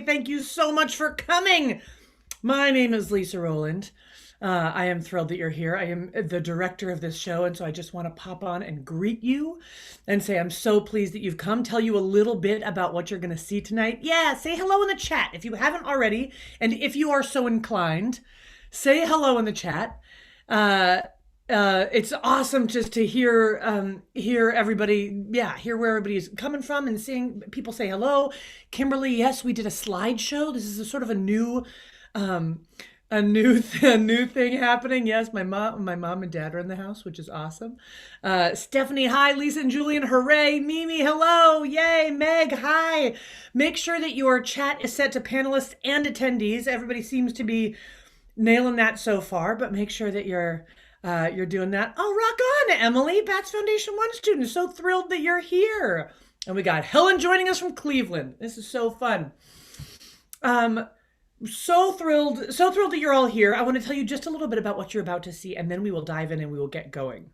Thank you so much for coming. My name is Lisa Rowland. I am thrilled that you're here. I am the director of this show, and so I just want to pop on and greet you and say I'm so pleased that you've come. Tell you a little bit about what you're going to see tonight. Yeah, say hello in the chat if you haven't already, and if you are so inclined, say hello in the chat. It's awesome just to hear everybody, hear where everybody's coming from and seeing people say hello. Kimberly, yes, we did a slideshow. This is a sort of a new thing happening. Yes, my mom and dad are in the house, which is awesome. Stephanie, hi. Lisa and Julian, hooray. Mimi, hello. Yay. Meg, hi. Make sure that your chat is set to panelists and attendees. Everybody seems to be nailing that so far, but make sure that you're doing that. Oh, rock on, Emily, Bats Foundation 1 student. So thrilled that you're here. And we got Helen joining us from Cleveland. This is so fun. So thrilled that you're all here. I want to tell you just a little bit about what you're about to see, and then we will dive in and we will get going.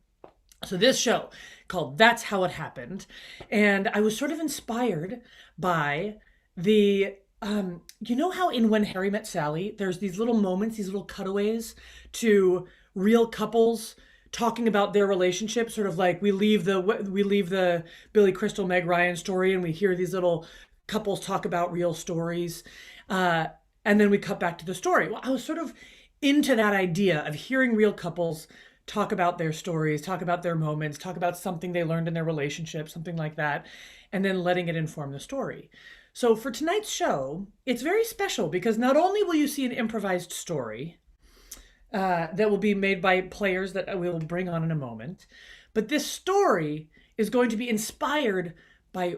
So this show called That's How It Happened. And I was sort of inspired by the you know how in When Harry Met Sally, there's these little moments, these little cutaways to real couples talking about their relationship, sort of like we leave the Billy Crystal, Meg Ryan story and we hear these little couples talk about real stories. And then we cut back to the story. Well, I was sort of into that idea of hearing real couples talk about their stories, talk about their moments, talk about something they learned in their relationship, something like that, and then letting it inform the story. So for tonight's show, it's very special because not only will you see an improvised story that will be made by players that we will bring on in a moment, but this story is going to be inspired by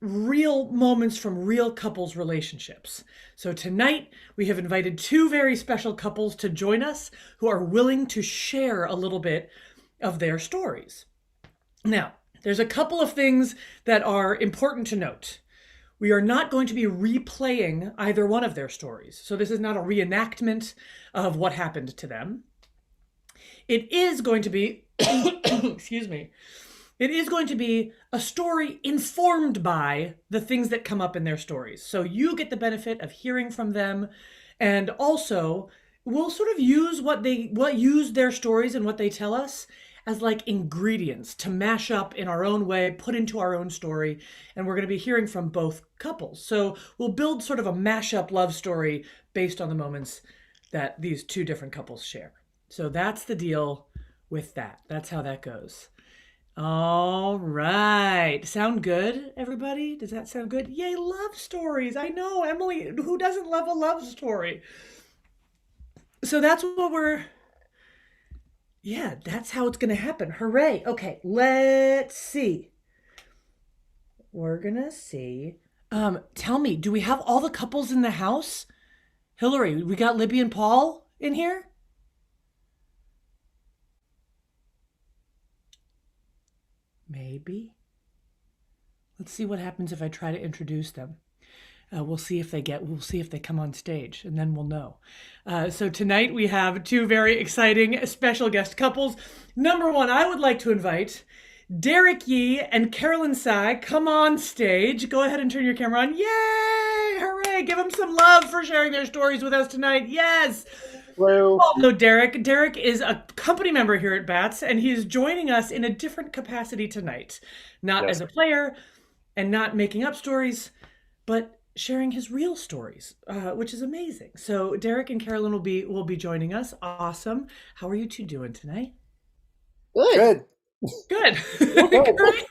real moments from real couples' relationships. So tonight we have invited two very special couples to join us who are willing to share a little bit of their stories. Now, there's a couple of things that are important to note. We are not going to be replaying either one of their stories. So this is not a reenactment of what happened to them. It is going to be, excuse me, it is going to be a story informed by the things that come up in their stories. So you get the benefit of hearing from them, and also we'll sort of use use their stories and what they tell us as like ingredients to mash up in our own way, put into our own story. And we're going to be hearing from both couples. So we'll build sort of a mashup love story based on the moments that these two different couples share. So that's the deal with that. That's how that goes. All right. Sound good, everybody? Does that sound good? Yay, love stories. I know, Emily, who doesn't love a love story? So that's what that's how it's going to happen. Hooray. Okay, let's see. We're going to see. Tell me, do we have all the couples in the house? Hillary, we got Libby and Paul in here? Maybe. Let's see what happens if I try to introduce them. We'll see if they come on stage, and then we'll know. So tonight we have two very exciting special guest couples. Number one, I would like to invite Derek Yee and Carolyn Tsai. Come on stage. Go ahead and turn your camera on. Yay! Hooray! Give them some love for sharing their stories with us tonight. Yes! Hello. Hello, Derek. Derek is a company member here at Bats, and he's joining us in a different capacity tonight. Not as a player and not making up stories, but sharing his real stories, which is amazing. So Derek and Carolyn will be joining us. Awesome. How are you two doing tonight? Good. Good.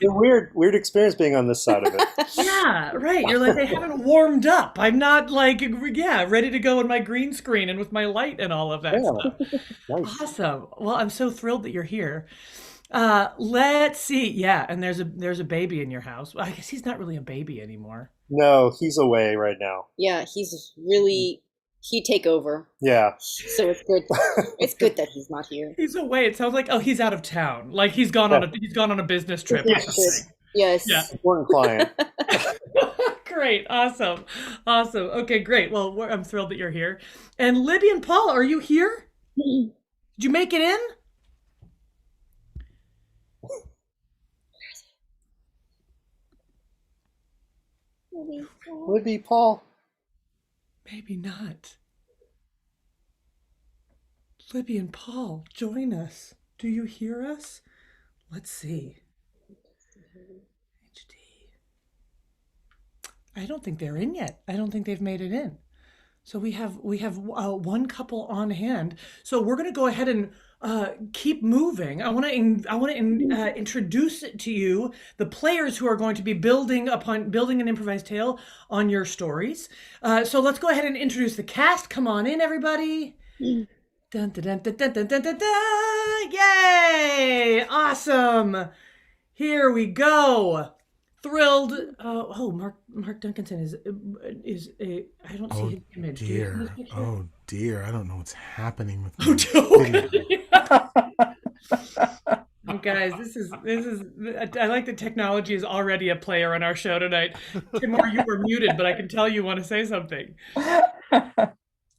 Weird experience being on this side of it. Yeah, right. You're like, I haven't warmed up. I'm not like, ready to go with my green screen and with my light and all of that stuff. Nice. Awesome. Well, I'm so thrilled that you're here. Let's see. Yeah, and there's a baby in your house. Well, I guess he's not really a baby anymore. No, he's away right now. Yeah, he take over. Yeah. So it's good. It's good that he's not here. He's away. It sounds like, oh, he's out of town. Like he's gone on a business trip. Yes. Yeah. Important client. Great. Awesome. Okay, great. Well, I'm thrilled that you're here. And Libby and Paul, are you here? Did you make it in? Libby, Paul. Maybe not. Libby and Paul, join us. Do you hear us? Let's see. HD. I don't think they're in yet. I don't think they've made it in. So we have one couple on hand. So we're going to go ahead and keep moving. I want to introduce to you the players who are going to be building an improvised tale on your stories. So let's go ahead and introduce the cast. Come on in, everybody. Dun, dun, dun, dun, dun, dun, dun, dun, dun. Yay! Awesome. Here we go. Thrilled. Mark Duncanson is a. I don't see his image. Dear. Oh dear. I don't know what's happening with me. Oh, guys, this is. I like the technology is already a player on our show tonight. Timur, you were muted, but I can tell you want to say something.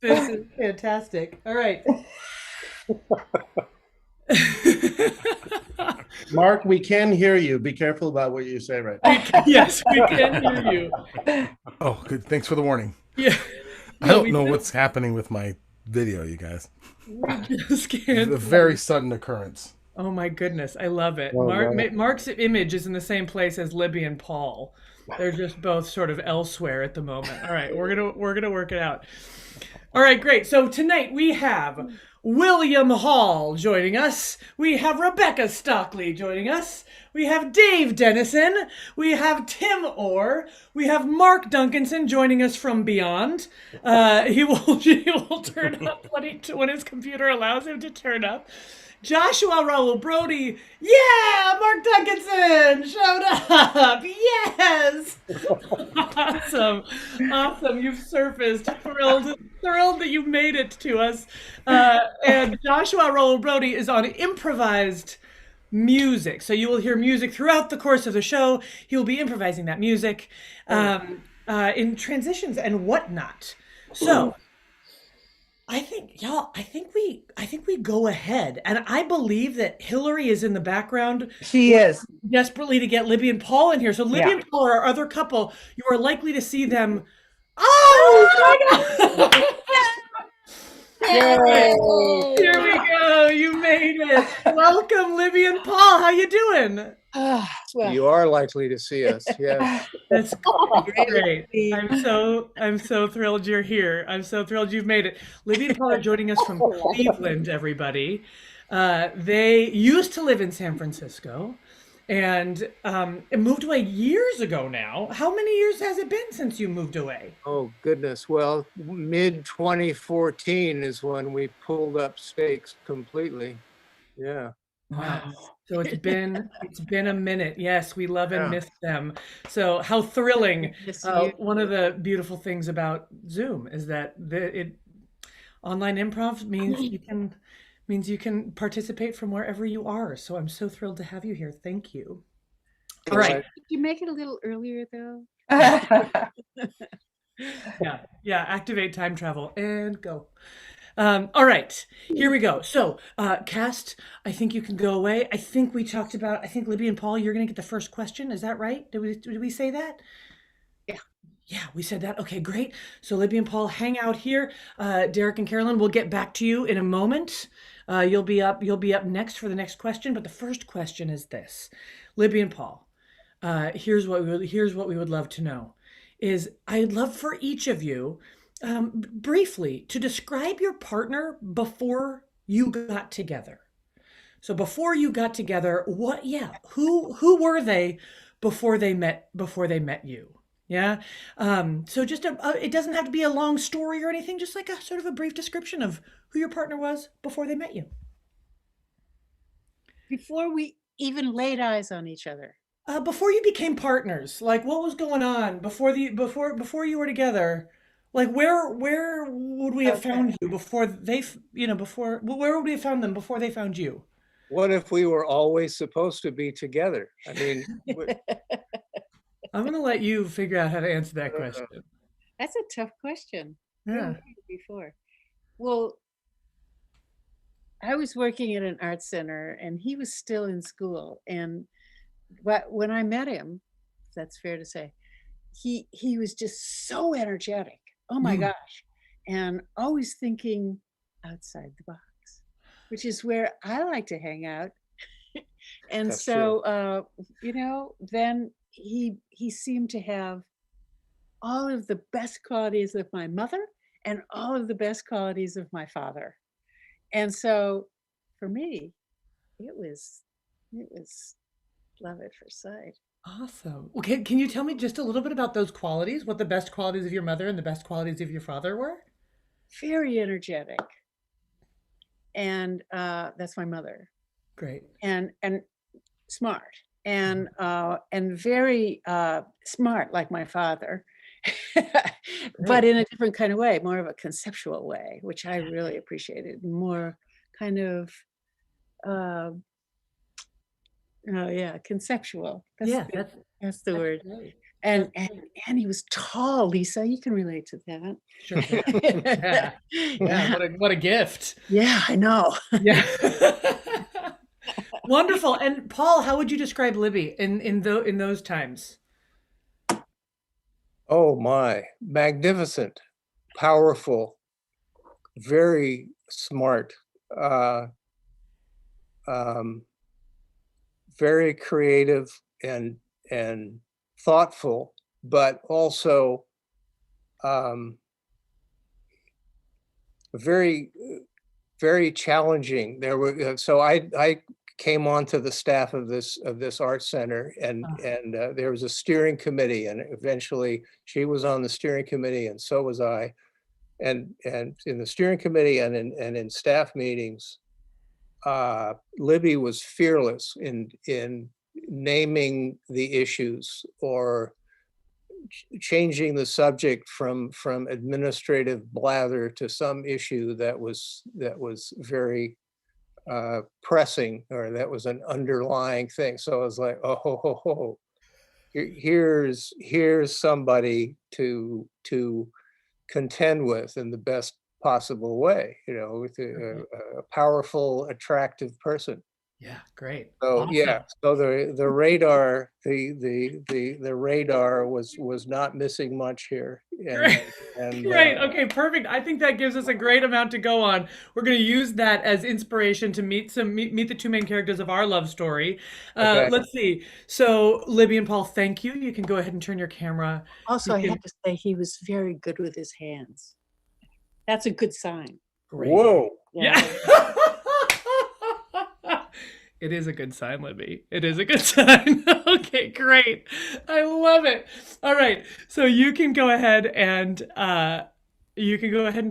This is fantastic. All right. Mark, we can hear you. Be careful about what you say right now. Yes, we can hear you. Oh, good. Thanks for the warning. Yeah. I don't know what's happening with my video, you guys. We just can't. It's a very sudden occurrence. Oh my goodness, I love it. Oh, Mark's image is in the same place as Libby and Paul. They're just both sort of elsewhere at the moment. All right, we're gonna work it out. All right, great. So tonight we have William Hall joining us. We have Rebecca Stockley joining us. We have Dave Dennison. We have Tim Orr. We have Mark Duncanson joining us from beyond. He will turn up when his computer allows him to turn up. Joshua Raoul Brody. Yeah, Mark Duncanson showed up. Yes. Awesome. You've surfaced. Thrilled that you made it to us. And Joshua Raoul Brody is on Improvised music. So you will hear music throughout the course of the show. He will be improvising that music in transitions and whatnot. So I think we go ahead, and I believe that Hillary is in the background. She is desperately to get Libby and Paul in here. So Libby and Paul are our other couple. You are likely to see them. Oh my God! Yay! Here we go. You made it. Welcome, Libby and Paul. How you doing? well, You are likely to see us, yes. That's great. I'm so thrilled you're here. I'm so thrilled you've made it. Libby and Paul are joining us from Cleveland, everybody. They used to live in San Francisco and moved away years ago now. How many years has it been since you moved away? Oh, goodness. Well, mid-2014 is when we pulled up stakes completely. Yeah. Wow. So it's been a minute. Yes, we love and Yeah. miss them. So how thrilling. Miss you. One of the beautiful things about Zoom is that online improv means you can participate from wherever you are. So I'm so thrilled to have you here. Thank you. All right. Did you make it a little earlier though? Yeah, yeah, activate time travel and go. All right, here we go. So, cast, I think you can go away. I think we talked about, I think Libby and Paul, you're going to get the first question. Is that right? Did we say that? Yeah. Yeah, we said that. Okay, great. So Libby and Paul hang out here. Derek and Carolyn, we'll get back to you in a moment. You'll be up next for the next question. But the first question is this. Libby and Paul, here's what we would love to know is I'd love for each of you briefly to describe your partner before you got together. So before you got together, who were they before they met you? Yeah. So just it doesn't have to be a long story or anything, just like a sort of a brief description of who your partner was before they met you. Before we even laid eyes on each other. Before you became partners, like what was going on before you were together? Like where would we have Okay. found you before where would we have found them before they found you? What if we were always supposed to be together? I mean, I'm gonna let you figure out how to answer that question. That's a tough question. I Yeah. haven't heard it before. Well, I was working at an art center and he was still in school. And when I met him, if that's fair to say, he was just so energetic. Oh my Mm. gosh. And always thinking outside the box, which is where I like to hang out. And That's so then he seemed to have all of the best qualities of my mother and all of the best qualities of my father. And so for me, it was love at first sight. Awesome. Okay, can you tell me just a little bit about those qualities? What the best qualities of your mother and the best qualities of your father were? Very energetic. And that's my mother. Great. And smart and very smart like my father. But in a different kind of way, more of a conceptual way, which I really appreciated. More kind of uh, conceptual. Yeah, That's the word. great. And That's and he was tall, Lisa. You can relate to that. Sure. Yeah. Yeah. What a gift. Yeah, I know. Yeah. Wonderful. And Paul, how would you describe Libby in those times? oh my, magnificent, powerful, very smart, uh, um, very creative and thoughtful, but also um, very very challenging. There were so I came onto the staff of this art center, and Oh. there was a steering committee, and eventually she was on the steering committee, and so was I. And in the steering committee and in staff meetings, Libby was fearless in naming the issues or changing the subject from administrative blather to some issue that was very pressing, or that was an underlying thing. So I was like, oh ho ho ho, here's somebody to contend with in the best possible way, with a powerful, attractive person. Yeah, great. So Awesome. yeah, so the radar, the radar was not missing much here. Great. And Great. Okay, perfect. I think that gives us a great amount to go on. We're going to use that as inspiration to meet the two main characters of our love story. Okay. Let's see. So, Libby and Paul, thank you. You can go ahead and turn your camera. Also, I You have to say he was very good with his hands. That's a good sign. Great. Whoa. Yeah. It is a good sign, Libby. It is a good sign. Okay, great. I love it. All right. So you can go ahead and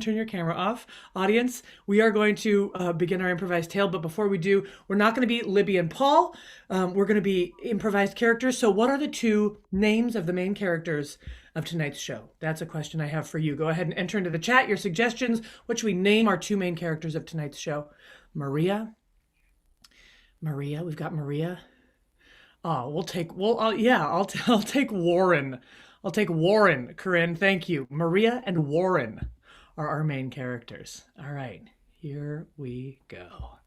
turn your camera off. Audience, we are going to begin our improvised tale. But before we do, we're not going to be Libby and Paul. We're going to be improvised characters. So what are the two names of the main characters of tonight's show? That's a question I have for you. Go ahead and enter into the chat your suggestions. What should we name our two main characters of tonight's show? Maria, we've got Maria. Oh, I'll take Warren. I'll take Warren, Corinne. Thank you. Maria and Warren are our main characters. All right, here we go.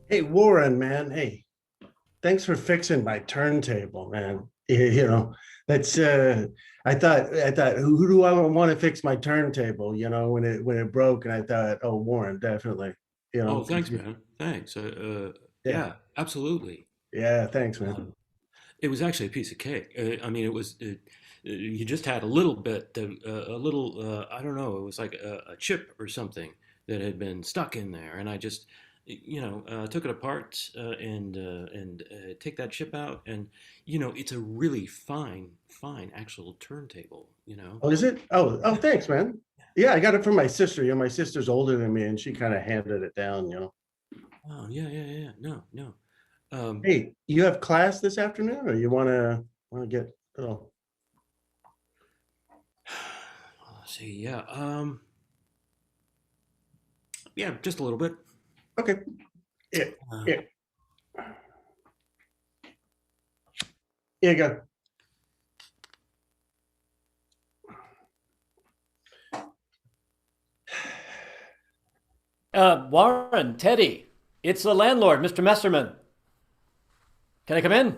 Hey, Warren, man. Hey, thanks for fixing my turntable, man. That's I thought who do I want to fix my turntable, when it broke, and I thought, oh, Warren, definitely. Oh, 'Cause thanks, man. Thanks. yeah, Yeah, absolutely. yeah, thanks, man. Um, it was actually a piece of cake. I mean, you just had a little bit, a little, I don't know, it was like a chip or something that had been stuck in there. And I just, took it apart and take that chip out. And, it's a really fine, fine actual turntable. Oh, is it? Oh, thanks, man. Yeah, I got it from my sister. My sister's older than me, and she kind of handed it down. Oh, yeah, yeah, yeah. No, no. Um, Hey, you have class this afternoon, or you wanna get oh let's see, yeah. Yeah, just a little bit. okay. Yeah, Uh, yeah. Here you go. Warren, Teddy, it's the landlord, Mr. Messerman. Can I come in?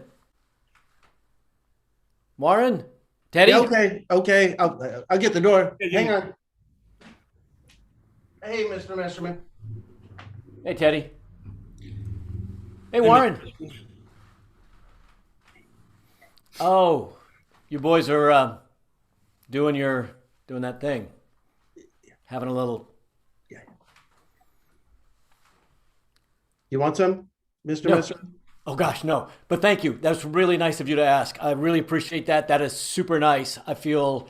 Warren, Teddy. Yeah, okay. I'll get the door. Hang on. Hey, Mr. Messerman. Hey, Teddy. Hey, Warren. Oh, you boys are doing that thing, having a little. Yeah. You want some, Mr. No. Messerman? Oh gosh, no. But thank you. That's really nice of you to ask. I really appreciate that. That is super nice. I feel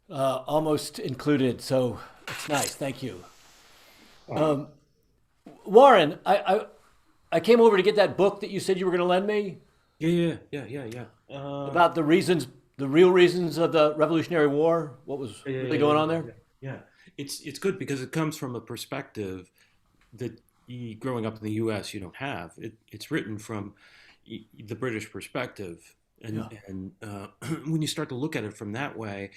almost included, so it's nice. Thank you. Warren, I came over to get that book that you said you were going to lend me yeah. about the real reasons of the Revolutionary War. What was really going on there? Yeah. It's good because it comes from a perspective that growing up in the U.S. you don't have. It's written from the British perspective, and when you start to look at it from that way,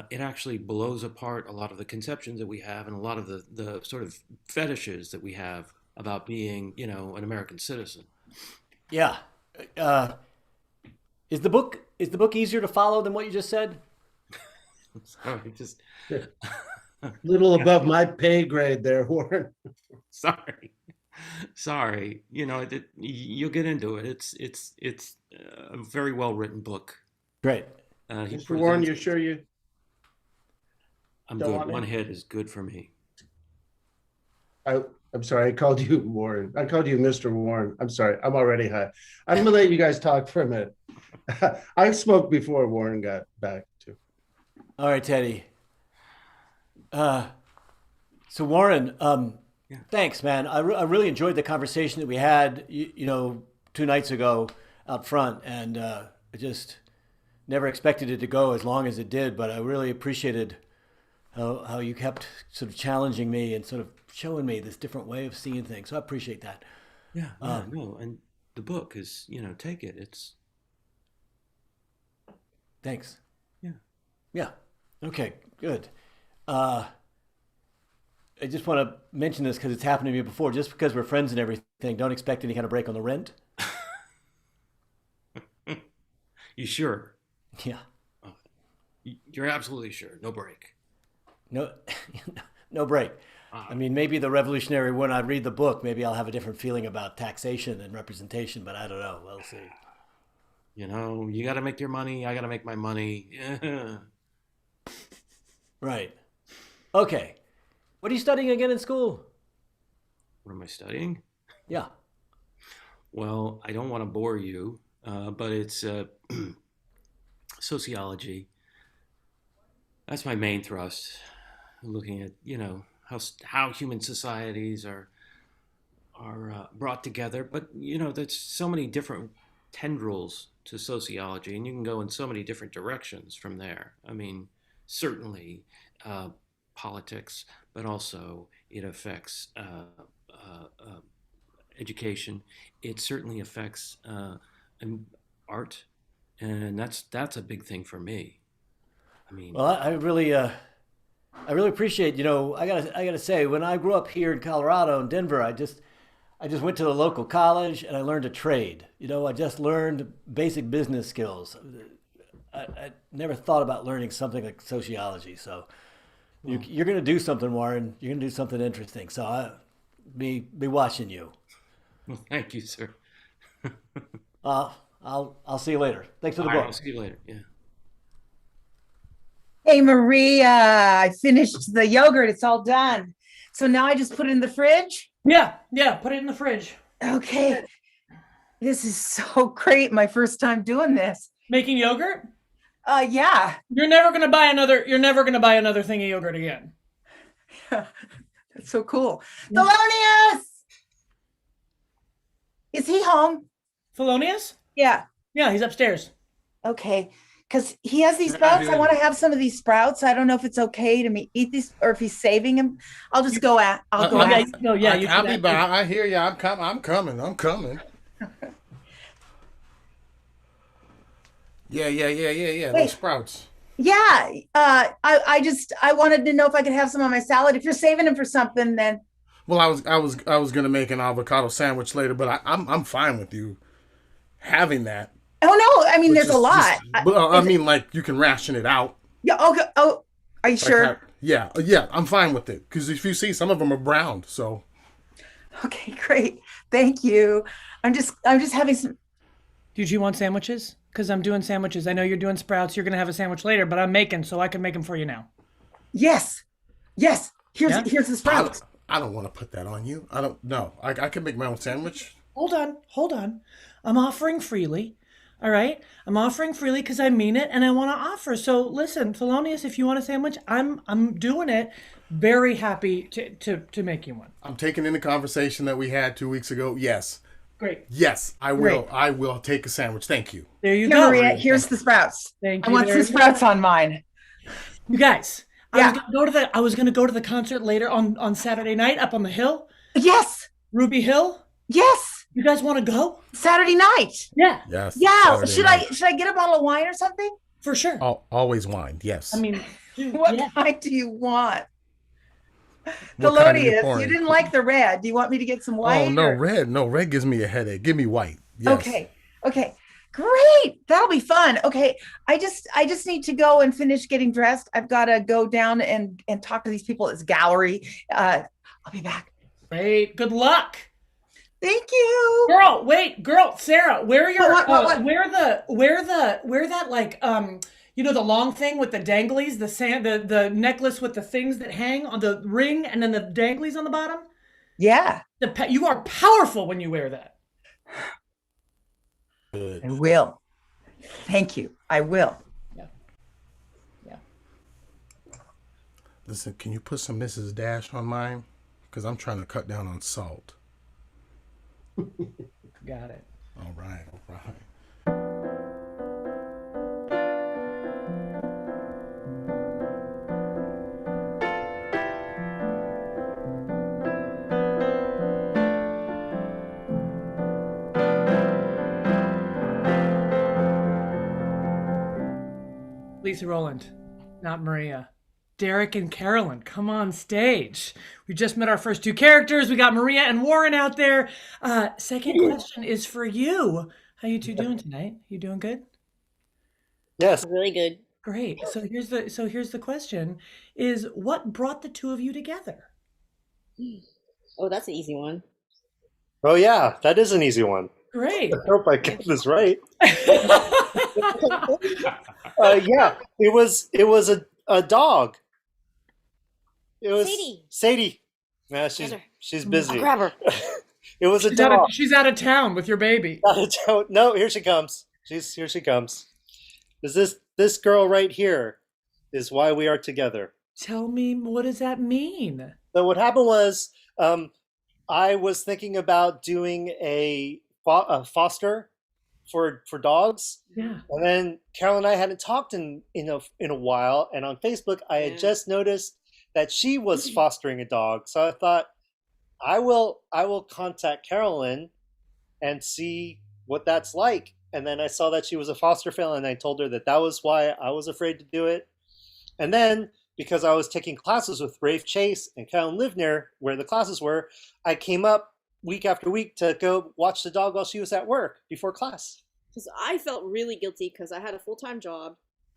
it actually blows apart a lot of the conceptions that we have and a lot of the sort of fetishes that we have about being, an American citizen. Yeah. Is the book easier to follow than what you just said? Sorry, just Little above my pay grade there, Warren. sorry. You'll get into it. It's a very well written book. Great. He Mr. Warren, presents you it. sure you I'm don't good. want One it? hit is good for me. I'm sorry, I called you Warren. I called you Mr. Warren. I'm sorry. I'm already high. I'm gonna let you guys talk for a minute. I smoked before Warren got back too. All right, Teddy. So Warren, Yeah. thanks, man. I really enjoyed the conversation that we had, 2 nights ago out front, and I just never expected it to go as long as it did. But I really appreciated how you kept sort of challenging me and sort of showing me this different way of seeing things. So I appreciate that. Yeah, no, and the book is, take it. It's Thanks. yeah. Yeah. Okay. Good. I just want to mention this because it's happened to me before. Just because we're friends and everything, don't expect any kind of break on the rent. You sure? Yeah. You're absolutely sure. No break. No, no break. I mean, maybe the revolutionary, when I read the book, maybe I'll have a different feeling about taxation and representation, but I don't know. We'll see. You know, you got to make your money. I got to make my money. Right. Okay. What are you studying again in school? What am I studying? Yeah. Well, I don't want to bore you, but it's sociology. That's my main thrust. Looking at, you know, how human societies are brought together. But you know, there's so many different tendrils to sociology, and you can go in so many different directions from there. I mean, certainly politics, but also it affects education. It certainly affects art, and that's a big thing for me. I mean, Well, I really appreciate, you know, I gotta say, when I grew up here in Colorado, in Denver, I just went to the local college and I learned a trade. You know, I just learned basic business skills. I never thought about learning something like sociology. So you're going to do something, Warren. You're going to do something interesting. So I'll be watching you. well, thank you, sir. I'll see you later. Thanks for the All right, book. I'll see you later. Yeah. Hey, Maria, I finished the yogurt. It's all done. So now I just put it in the fridge. Yeah, put it in the fridge. Okay. This is so great. My first time doing this. Making yogurt? Yeah. You're never gonna buy another thing of yogurt again. That's so cool. Thelonious! Is he home? Thelonious? Yeah. Yeah, he's upstairs. Okay. Because he has these sprouts. I want to have some of these sprouts. I don't know if it's okay to me eat these or if he's saving them. I'll just go at. I'll go yeah, at. no, yeah, I'll be back. I hear you. I'm coming. Yeah. Those sprouts. Yeah. I wanted to know if I could have some on my salad. If you're saving them for something, then. Well, I was gonna make an avocado sandwich later, but I'm fine with you having that. Oh no! I mean, there's a lot. I mean, like you can ration it out. Yeah. Okay. Oh, are you sure? Yeah. I'm fine with it because if you see, some of them are browned. So. Okay, great. Thank you. I'm just having some. Did you want sandwiches? Because I'm doing sandwiches. I know you're doing sprouts. You're gonna have a sandwich later, but I'm making, so I can make them for you now. Yes. Here's the sprouts. I don't want to put that on you. I don't know. I can make my own sandwich. Hold on. I'm offering freely. All right, I'm offering freely because I mean it and I want to offer. So listen, Thelonious, if you want a sandwich, I'm doing it. Very happy to make you one. I'm taking in the conversation that we had 2 weeks ago. Yes. Great. Yes, I will. Great. I will take a sandwich. Thank you. There you Here, go. Maria, here's the sprouts. Thank I you. want some sprouts on mine. You guys, Yeah. I was gonna go to the concert later on Saturday night up on the hill, Yes. Ruby Hill. Yes. You guys want to go? Saturday night. Yeah, Yes. Yeah. Saturday Should night. I get a bottle of wine or something? for sure. Always wine. Yes. I mean, dude, What yeah. kind do you want? What kind are you Thelonious, pouring? you didn't like the red. Do you want me to get some white? Oh no, or- red. No, red gives me a headache. Give me white. Yes. Okay. Great. That'll be fun. Okay. I just need to go and finish getting dressed. I've got to go down and talk to these people at this gallery. I'll be back. Great. Good luck. Thank you. Girl, Sarah, where are your What? where that like you know, the long thing with the danglies, the necklace with the things that hang on the ring and then the danglies on the bottom? Yeah. You are powerful when you wear that. Good. I will. Thank you. I will. Yeah. Listen, can you put some Mrs. Dash on mine? Because I'm trying to cut down on salt. Got it. All right. Lisa Rowland, not Maria. Derek and Carolyn, come on stage. We just met our first two characters. We got Maria and Warren out there. Second question is for you. How you two doing tonight? You doing good? Yes. Really good. Great. So here's the question: is what brought the two of you together? Oh, that's an easy one. Oh yeah, that is an easy one. I Great. hope I get this right. Yeah, it was a dog. It was Sadie. Sadie. Yeah, she's Get her. she's I'll busy. grab her. It was a She's out of dog. she's out of town with your baby. No, here she comes. Here she comes. Is this girl right here is why we are together. Tell me, what does that mean? So what happened was, I was thinking about doing a foster for dogs, Yeah. and then Carol and I hadn't talked in a while, and on Facebook I had Yeah. just noticed that she was fostering a dog. So I thought I will contact Carolyn and see what that's like. And then I saw that she was a foster family, and I told her that was why I was afraid to do it. And then, because I was taking classes with Rafe Chase and Carolyn lived near where the classes were, I came up week after week to go watch the dog while she was at work before class. Because I felt really guilty because I had a full-time job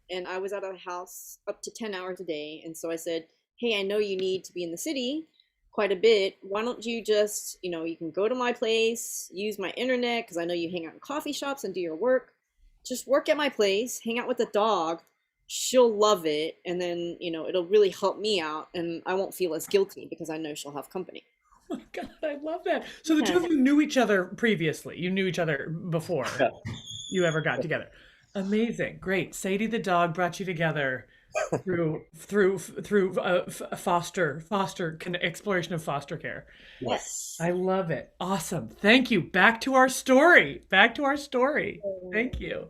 and I was out of the house up to 10 hours a day. And so I said, hey, I know you need to be in the city quite a bit. Why don't you just, you can go to my place, use my internet, because I know you hang out in coffee shops and do your work. Just work at my place, hang out with the dog. She'll love it. And then, it'll really help me out and I won't feel as guilty because I know she'll have company. Oh my God, I love that. So the two of you knew each other previously. You knew each other before Yeah. you ever got together. Amazing, great. Sadie the dog brought you together through foster exploration of foster care. Yes. I love it. Awesome. Thank you. Back to our story. Thank you.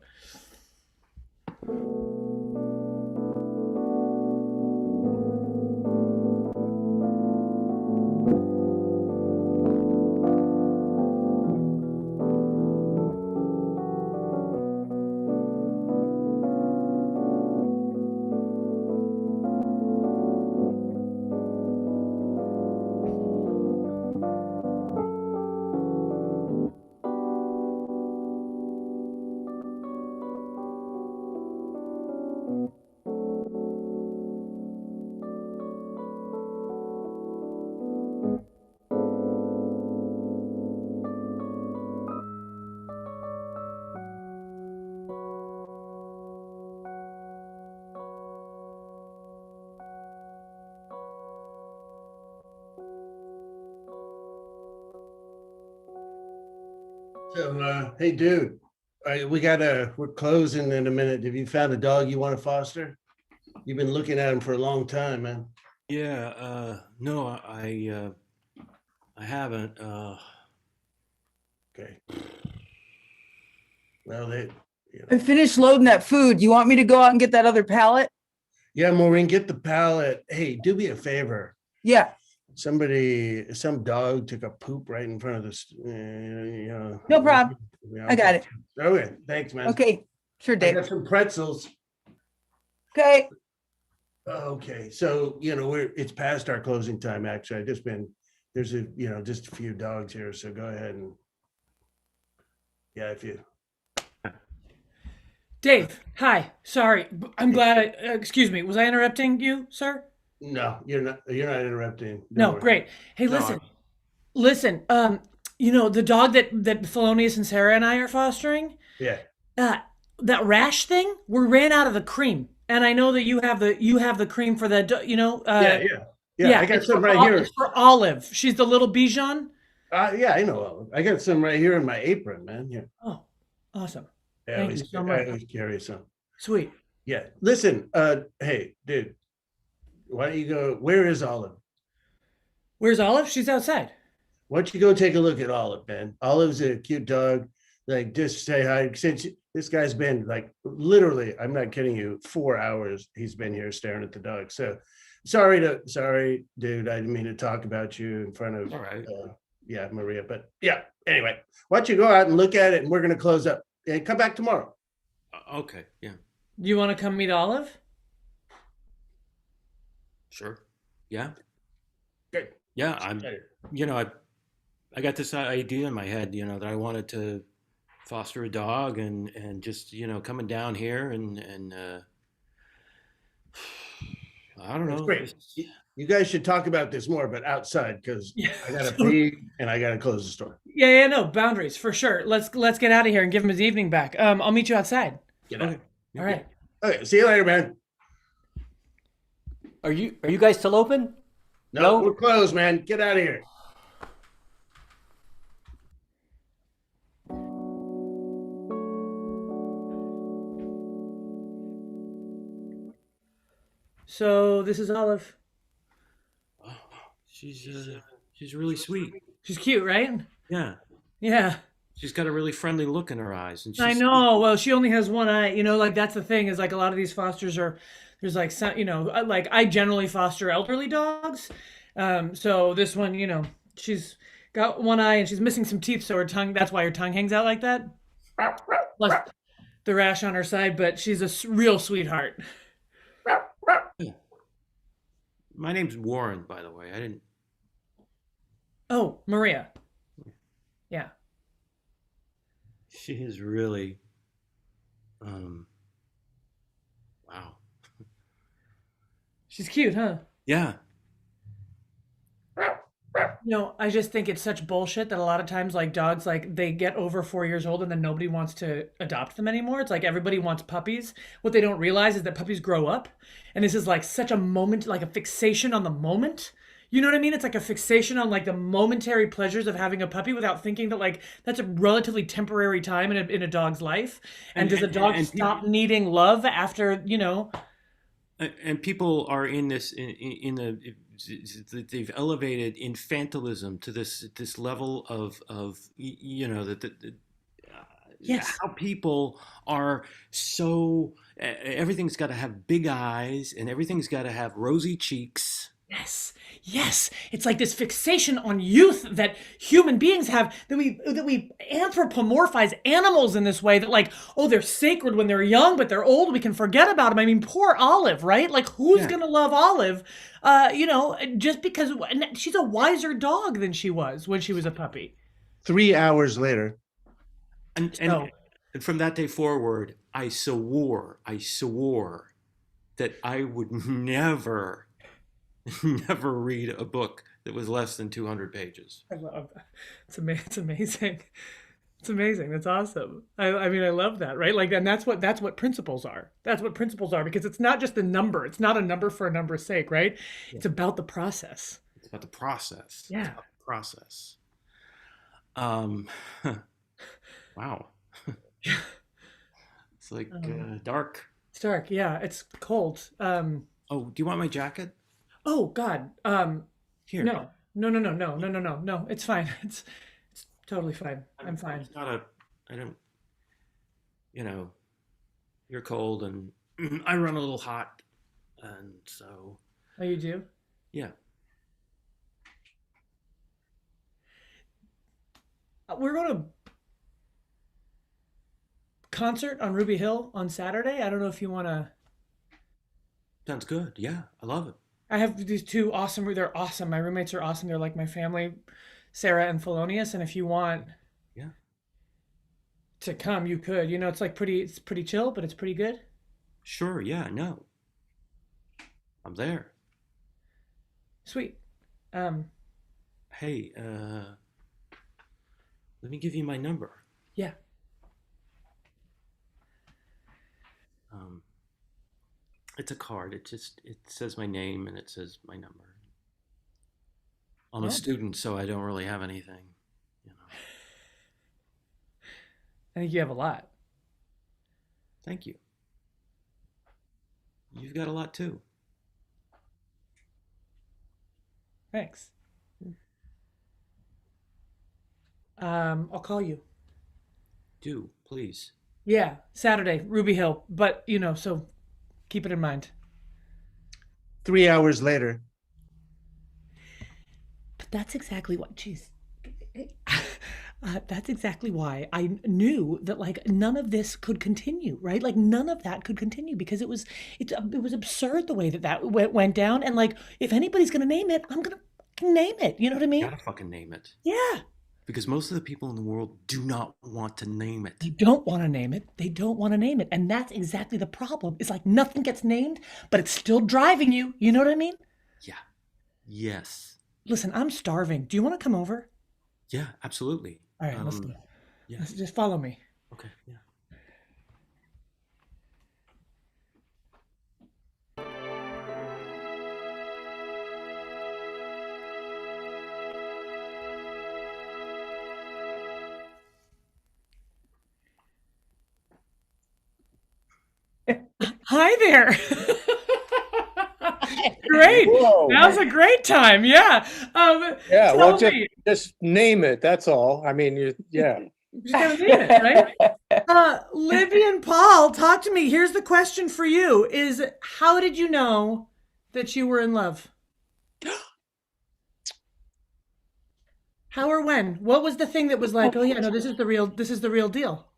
So, hey, dude, we're closing in a minute. Have you found a dog you want to foster? You've been looking at him for a long time, man. Yeah, no, I haven't. Okay. Well, I finished loading that food. You want me to go out and get that other pallet? yeah, Maureen, get the pallet. Hey, do me a favor. Yeah. Some dog took a poop right in front of this. No problem. I got it. Okay, thanks, man. Okay. Sure, I Dave. got some pretzels. Okay. Okay, so it's past our closing time. Actually, there's just a few dogs here. So go ahead and if you. Dave, hi. Sorry. I'm glad excuse me. Was I interrupting you, sir? No, you're not. You're not interrupting. Don't No, worry. great. Hey, No, listen. The dog that Felonious and Sarah and I are fostering, Yeah. that rash thing, we ran out of the cream, and I know that you have the cream for the Yeah. I got it's some for right here. It's for Olive. She's the little Bichon. Yeah, I know. I got some right here in my apron, man. Yeah. Oh, awesome. Yeah, Thank you so much. I always carry some. Sweet. Yeah. Listen, hey, dude, why don't you go? Where is Olive? Where's Olive? She's outside. Why don't you go take a look at Olive, man? Olive's a cute dog. Like, just say hi. Since this guy's been like literally, I'm not kidding you, 4 hours he's been here staring at the dog. So sorry, dude. I didn't mean to talk about you in front of all right. Maria. But yeah, anyway, why don't you go out and look at it, and we're gonna close up and come back tomorrow. Okay, yeah, You want to come meet Olive? sure. Yeah, Good. yeah. I got this idea in my head, that I wanted to foster a dog and just, coming down here and I don't That's know. great. You guys should talk about this more, but outside, because Yeah. I gotta pee and I gotta close the store. Yeah, no, boundaries for sure. Let's get out of here and give him his evening back. I'll meet you outside. Get out. Okay. All right. Okay, see you later, man. Are you guys still open? No, No? we're closed, man. Get out of here. So this is Olive. Oh, she's really sweet. She's cute, right? Yeah. Yeah. She's got a really friendly look in her eyes, and she's, I know. Well, she only has one eye. You know, like that's the thing is like a lot of these fosters are. There's like some, you know, like I generally foster elderly dogs. So this one, you know, she's got one eye and she's missing some teeth, so her tongue. That's why her tongue hangs out like that. Plus the rash on her side, but she's a real sweetheart. My name's Warren, by the way. I didn't. Oh, Maria. Yeah. She is really. Wow. She's cute, huh? Yeah. No, I just think it's such bullshit that a lot of times, like dogs, like they get over 4 years old and then nobody wants to adopt them anymore. It's like everybody wants puppies. What they don't realize is that puppies grow up, and this is like such a moment, like a fixation on the moment. You know what I mean? It's like a fixation on like the momentary pleasures of having a puppy without thinking that like that's a relatively temporary time in a dog's life. And does a dog stop needing love after, you know? And people are in this they've elevated infantilism to this level of you know Yes. how people are so everything's got to have big eyes and everything's got to have rosy cheeks. Yes, yes. It's like this fixation on youth that human beings have, that we anthropomorphize animals in this way that like, oh, they're sacred when they're young, but they're old, we can forget about them. I mean, poor Olive, right? Like who's gonna love Olive? You know, just because she's a wiser dog than she was when she was a puppy. 3 hours later. And from that day forward, I swore that I would never read a book that was less than 200 pages. I love that. It's amazing. It's amazing. That's awesome. I mean, I love that, right? Like, and that's what principles are. That's what principles are, because it's not just a number. It's not a number for a number's sake, right? Yeah. It's about the process. It's about the process. Yeah. It's about the process. Wow. It's like dark. It's dark. Yeah. It's cold. Oh, do you want my jacket? Oh God. Here. No. It's fine. It's totally fine. I'm fine. It's not I don't, you know, you're cold and I run a little hot. And so. Oh, you do? Yeah. We're going to concert on Ruby Hill on Saturday. I don't know if you want to. Sounds good. Yeah. I love it. I have these two awesome, they're awesome. My roommates are awesome. They're like my family, Sarah and Felonius. And if you want to come, you could. You know, it's pretty chill, but it's pretty good. Sure, yeah, no. I'm there. Sweet. Hey, let me give you my number. Yeah. It's a card. It says my name and it says my number. I'm a student, so I don't really have anything, you know. I think you have a lot. Thank you. You've got a lot too. Thanks. I'll call you. Do, please. Yeah, Saturday, Ruby Hill. But, you know, so keep it in mind. 3 hours later. But that's exactly what, geez. That's exactly why I knew that like none of this could continue, right? Like none of that could continue because it was absurd the way that went down. And like, if anybody's going to name it, I'm going to name it. You know what I mean? You gotta fucking name it. Yeah. Because most of the people in the world do not want to name it. They don't want to name it. They don't want to name it. And that's exactly the problem. It's like nothing gets named, but it's still driving you. You know what I mean? Yeah. Yes. Listen, I'm starving. Do you want to come over? Yeah, absolutely. All right, let's do it. Yeah. Let's just follow me. Okay. Yeah. Hi there. Great. Whoa. Now's a great time. Yeah. Yeah, Tell well, me. just name it. That's all. I mean, yeah. You just gotta name it, right? Libby and Paul, talk to me. Here's the question for you: Is how did you know that you were in love? How or when? What was the thing that was like, oh yeah, no, this is the real deal?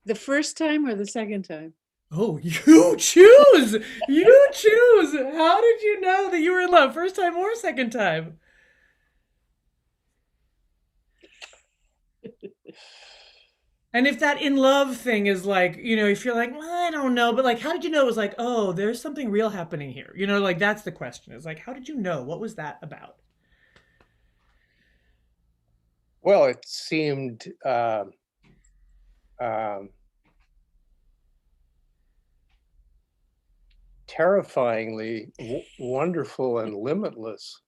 The first time or the second time? Oh, you choose. You choose. How did you know that you were in love? First time or second time? And if that in love thing is like, if you're like, well, I don't know, but like, how did you know it was like, oh, there's something real happening here? Like that's the question. Is like, how did you know? What was that about? Well, it seemed um, terrifyingly wonderful and limitless.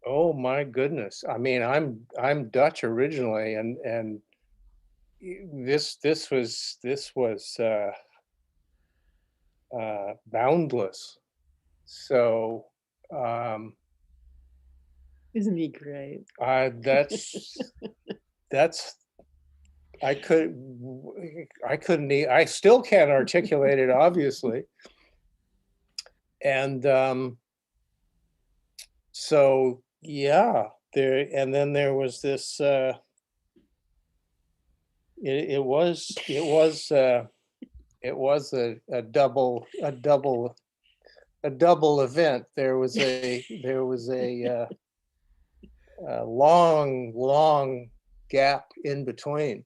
Oh my goodness! I mean, I'm Dutch originally, and this was boundless. So Isn't he great? that's I couldn't I still can't articulate it, obviously. And so yeah, and then there was this it was a double event. There was a long gap in between,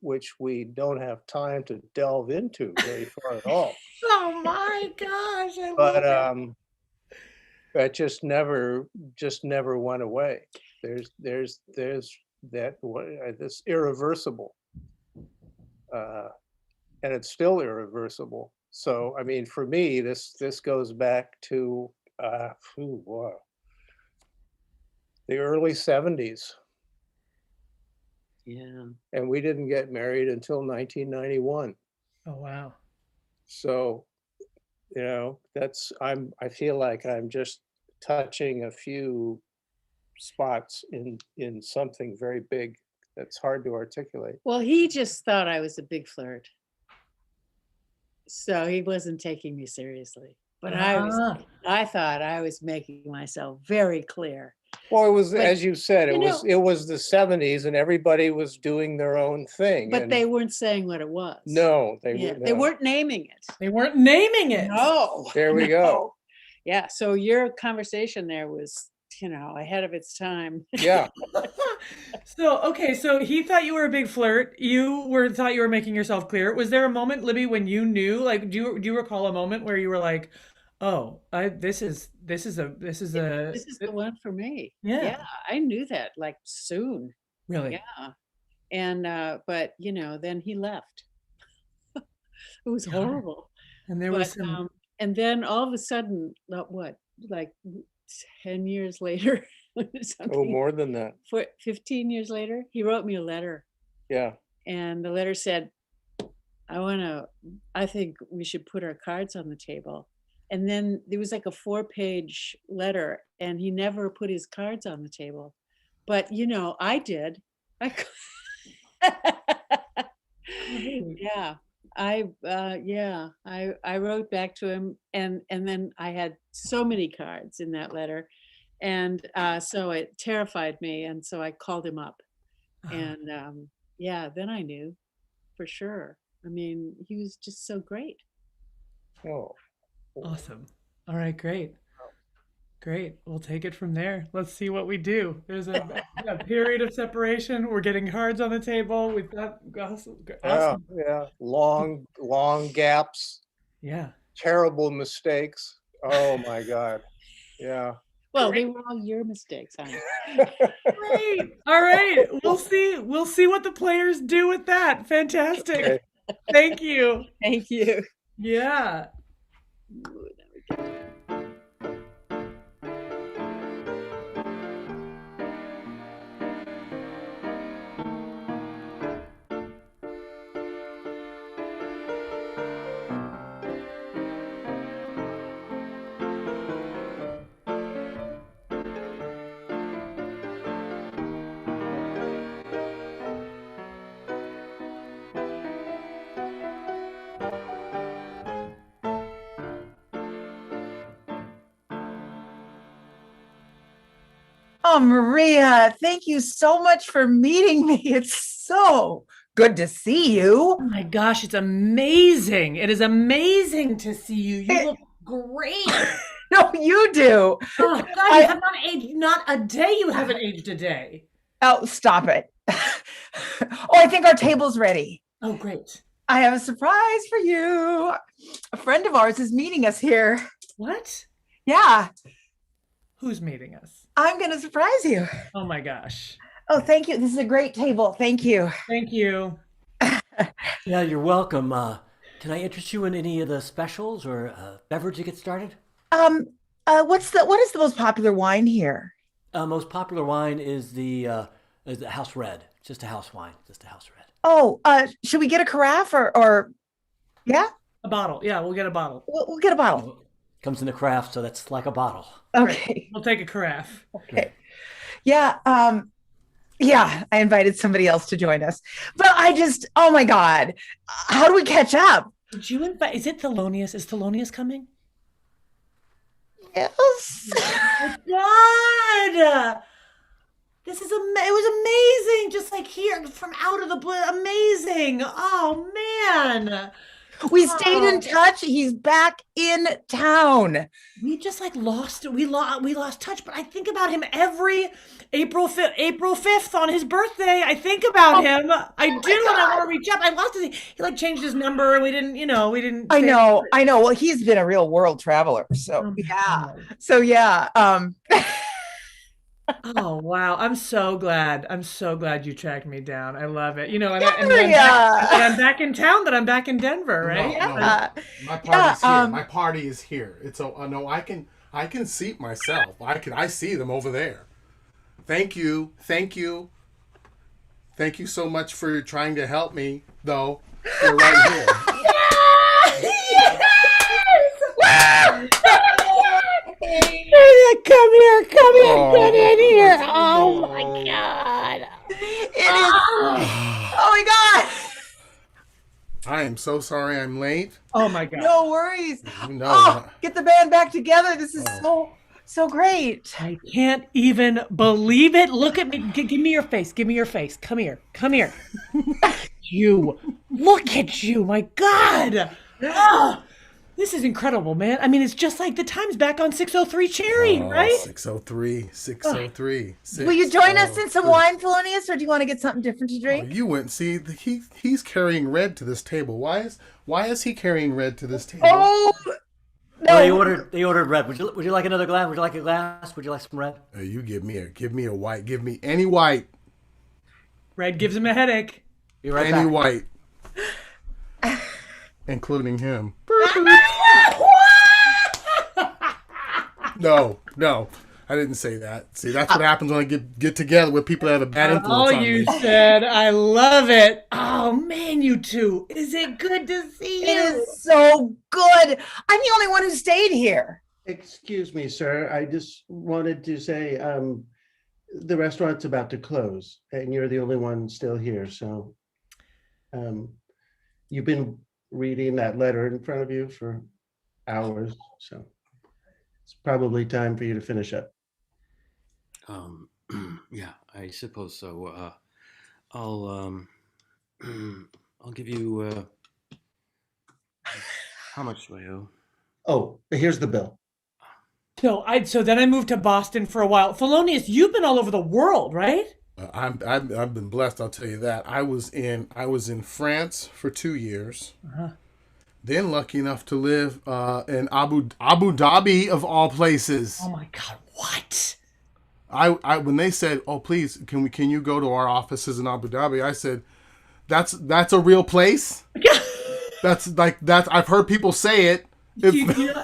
which we don't have time to delve into very far at all. Oh my gosh! I But love it. that just never went away. There's that this irreversible, and it's still irreversible. So I mean, for me, this goes back to wow, the early 70s. Yeah. And we didn't get married until 1991. Oh wow. So, I feel like I'm just touching a few spots in something very big that's hard to articulate. Well, he just thought I was a big flirt. So he wasn't taking me seriously. But I thought I was making myself very clear. Well, it was, But, as you said, you it was the 70s and everybody was doing their own thing. But and they weren't saying what it was. no, They no. weren't naming it. They weren't naming it. No. There we go. Yeah. So your conversation there was, ahead of its time. Yeah. So he thought you were a big flirt. Thought you were making yourself clear. Was there a moment, Libby, when you knew? Like, do you recall a moment where you were like, "Oh, this is the one for me." Yeah. I knew that like soon. Really? Yeah. And but then he left. It was Yeah. horrible. And there was some. And then all of a sudden, like 10 years later, Oh, more than that. 15 years later, he wrote me a letter. Yeah. And the letter said, I think we should put our cards on the table. And then there was like a 4-page letter, and he never put his cards on the table. But I did. Yeah. I wrote back to him, and then I had so many cards in that letter, and so it terrified me, and so I called him up, and then I knew for sure. I mean, he was just so great. Oh, Awesome. All right, great. We'll take it from there. Let's see what we do. There's a period of separation. We're getting cards on the table. We've got awesome. yeah. Long gaps. Yeah. terrible mistakes. Oh my God. Yeah. Well, they were all your mistakes, honey. Great. All right. We'll see. We'll see what the players do with that. Fantastic. Okay. Thank you. Thank you. Yeah. Ooh, there we go. Oh, Maria, thank you so much for meeting me. It's so good to see you. Oh my gosh, it's amazing. It is amazing to see you. You It- look great. No, you do. Oh, God, you have not aged, not a day. You haven't aged a day. Oh, stop it. Oh, I think our table's ready. Oh, great. I have a surprise for you. A friend of ours is meeting us here. What? Yeah, Who's meeting us? I'm going to surprise you. Oh my gosh. Oh, thank you. This is a great table. Thank you. Thank you. Yeah, you're welcome. Can I interest you in any of the specials or beverage to get started? What is the most popular wine here? Most popular wine is the house red. Just a house wine. Just a house red. Oh, should we get a carafe or yeah? A bottle. Yeah, we'll get a bottle. We'll get a bottle. Comes in a craft, so that's like a bottle. Okay. We'll take a carafe. Okay. Yeah, yeah, I invited somebody else to join us. But oh my God. How do we catch up? Did you invite? Is it Thelonious? Is Thelonious coming? Yes. Oh God! This is it was amazing. Just like here from out of the blue, amazing. Oh man, We stayed in touch. He's back in town. we just like we lost touch. But I think about him every April 5th on his birthday. I think about him. I do, and I want to reach up. I lost his. He like changed his number, and we didn't. I know. Well, he's been a real world traveler. So yeah. So yeah. Oh wow! I'm so glad. I'm so glad you tracked me down. I love it. And Yeah. I'm back in town. That I'm back in Denver, right? No, Yeah. my party's Yeah, here. My party is here. It's no. I can seat myself. I see them over there. Thank you. Thank you so much for trying to help me, though. You're right here. Come here, Oh. get in here. Oh my God. It is. Oh my God. I am so sorry I'm late. Oh my God. No worries. You know, Oh, get the band back together. This is so great. I can't even believe it. Look at me. Give me your face. Give me your face. Come here. Come here. You. Look at you. My God. Oh, this is incredible, man. I mean, it's just like the times back on 603 Cherry, right? 603. 603. Will you join us in some wine, Thelonious, or do you want to get something different to drink? You went. See, he's carrying red to this table. Why is he carrying red to this table? Oh no! Well, they ordered red. Would you like another glass? Would you like a glass? Would you like some red? You give me a white. Give me any white. Red gives him a headache. Be right Any back. white. Including him. No, I didn't say that. See, that's what happens when I get together with people that have a bad influence on you me. said. I love it. Oh man, you two. Is it good to see It you? is so good. I'm the only one who stayed here. Excuse me, sir. I just wanted to say the restaurant's about to close, and you're the only one still here. So, you've been reading that letter in front of you for hours, so it's probably time for you to finish up. Yeah, I suppose so. I'll give you. How much do I owe? Oh, here's the bill. So then I moved to Boston for a while. Thelonious, you've been all over the world, right? I've been blessed. I'll tell you that. I was in France for 2 years. Uh-huh. then lucky enough to live in Abu Dhabi of all places. Oh my God, what? I when they said, "Oh, please, can you go to our offices in Abu Dhabi?" I said, "That's a real place." That's I've heard people say it. Do you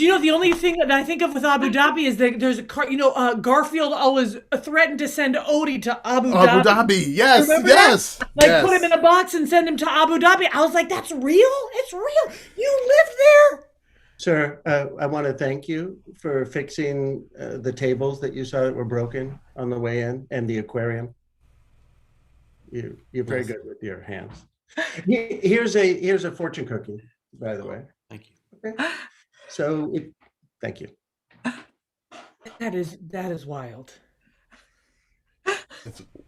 know the only thing that I think of with Abu Dhabi is that there's a car. Garfield always threatened to send Odie to Abu Dhabi. Abu Dhabi, yes, Remember yes. that? Like yes. put him in a box and send him to Abu Dhabi. I was like, that's real. It's real. You live there. Sir, I want to thank you for fixing the tables that you saw that were broken on the way in and the aquarium. You're very good with your hands. Here's a fortune cookie, by the way. Thank you. Okay. So, thank you. That is wild.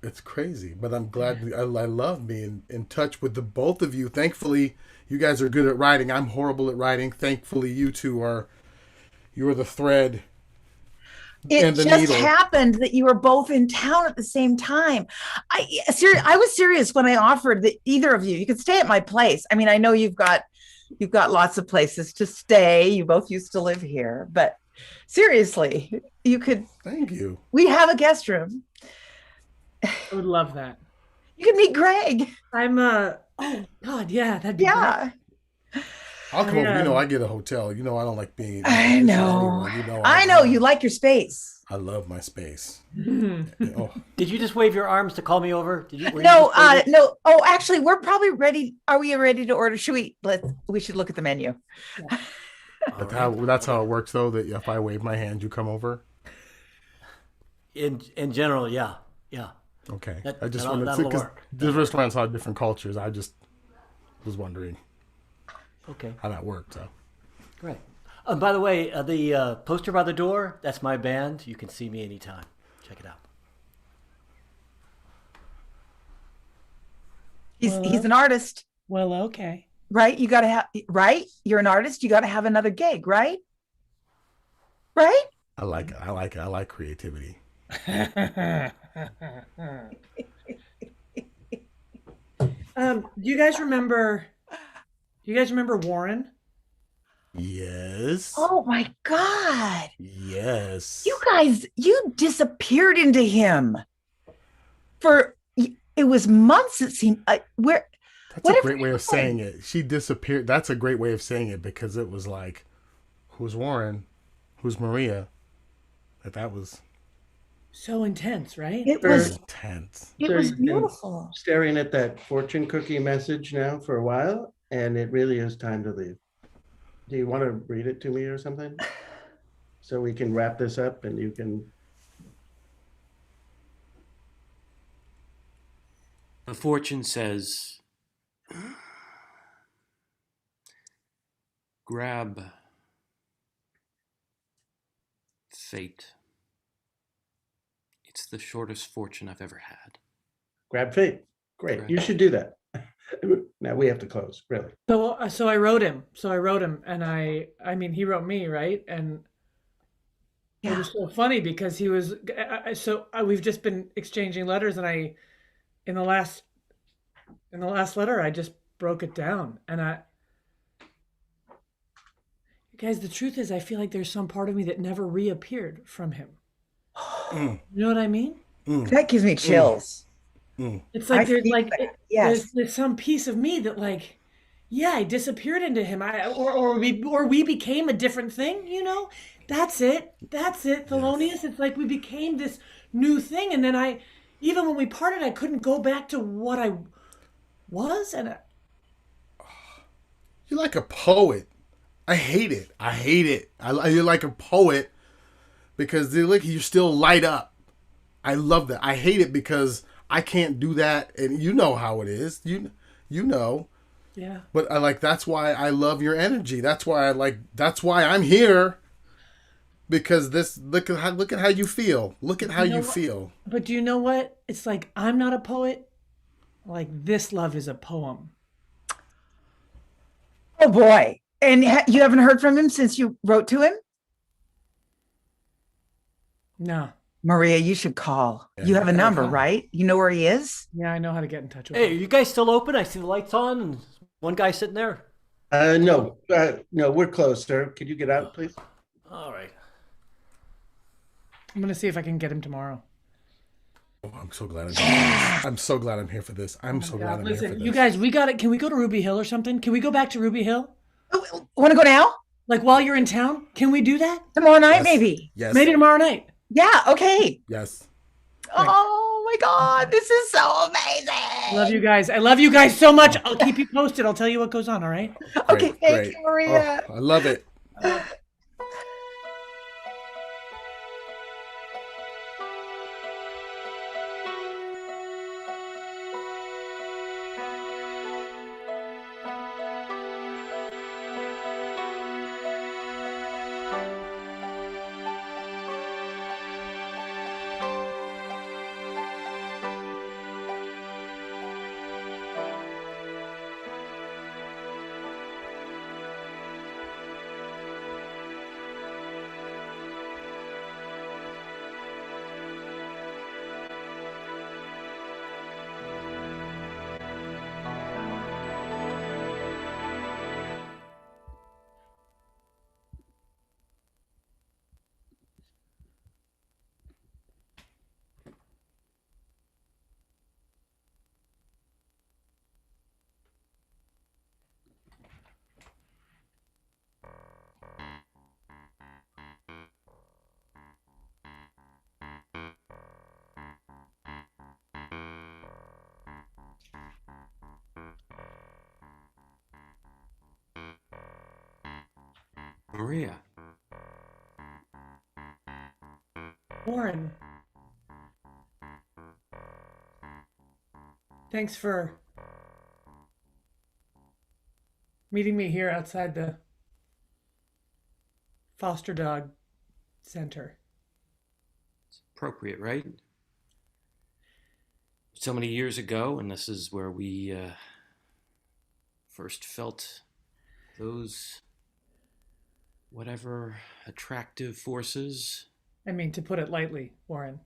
It's crazy, but I'm glad. I love being in touch with the both of you. Thankfully, you guys are good at writing. I'm horrible at writing. Thankfully, you two you're the thread. It and the just needle. happened that you were both in town at the same time. I was serious when I offered that either of you could stay at my place. I mean, I know you've got lots of places to stay. You both used to live here, but seriously, you could. Thank you. We have a guest room. I would love that. You could meet Greg. Oh God, yeah, that'd be Yeah. great. I'll come over. I get a hotel. I don't like being. I know. Anyone. I know you like your space. I love my space. Oh. Did you just wave your arms to call me over? No. Oh, actually, we're probably ready. Are we ready to order? We should look at the menu. Yeah. That's how it works, though. That if I wave my hand, you come over. In general, yeah. Okay. I just wanted to because the restaurants have different cultures. I just was wondering. Okay. How that worked. So. Great. By the way, the poster by the door, that's my band. You can see me anytime. Check it out. He's an artist. Well, okay. Right? You got to have, right? You're an artist. You got to have another gig, right? Right? I like it. I like creativity. Do you guys remember Warren? Yes. Oh my God. Yes. You guys, you disappeared into him it was months. It seemed that's a great way of saying it. She disappeared. That's a great way of saying it because it was like, who's Warren? Who's Maria? That was so intense, right? It was intense. It was beautiful. Staring at that fortune cookie message now for a while, and it really is time to leave. Do you want to read it to me or something? So we can wrap this up and you can. The fortune says, grab fate. It's the shortest fortune I've ever had. Grab fate. Great. Correct. You should do that. Now we have to close, really. So I wrote him. And I mean, he wrote me, right? And it was so funny because he was. We've just been exchanging letters, and in the last letter, I just broke it down, and you guys, the truth is, I feel like there's some part of me that never reappeared from him. You know what I mean? That gives me chills. It's like there's some piece of me that I disappeared into him. Or we became a different thing. That's it. Thelonious. It's like we became this new thing, and then even when we parted, I couldn't go back to what I was. And you're like a poet. I hate it. You're like a poet because you still light up. I love that. I hate it because I can't do that, and you know how it is. You know. Yeah. But that's why I love your energy. That's why I'm here. Because look at how you feel. Look at how you feel. But do you know what? It's like I'm not a poet. Like this love is a poem. Oh boy. And you haven't heard from him since you wrote to him? No. Maria, you should call. You have a number, right? You know where he is? Yeah, I know how to get in touch with him. Hey, are you guys still open? I see the lights on and one guy sitting there. No, we're close, sir. Could you get out, please? All right. I'm gonna see if I can get him tomorrow. Oh, I'm so glad I'm here for this. I'm so glad I'm here for this. Oh I'm my so glad God. I'm here for Listen, this. you guys, we got it. Can we go to Ruby Hill or something? Can we go back to Ruby Hill? Want to go now? Like while you're in town? Can we do that? Tomorrow night, Yes. maybe. Yes. Maybe tomorrow night. Yeah. Okay. Yes. Right. Oh my God, this is so amazing. Love you guys. I love you guys so much. I'll keep you posted. I'll tell you what goes on. All right. Okay, Great, thank great. you, Maria. Oh, I love it. Maria. Warren. Thanks for meeting me here outside the foster dog center. It's appropriate, right? So many years ago, and this is where we first felt those whatever attractive forces. I mean, to put it lightly, Warren.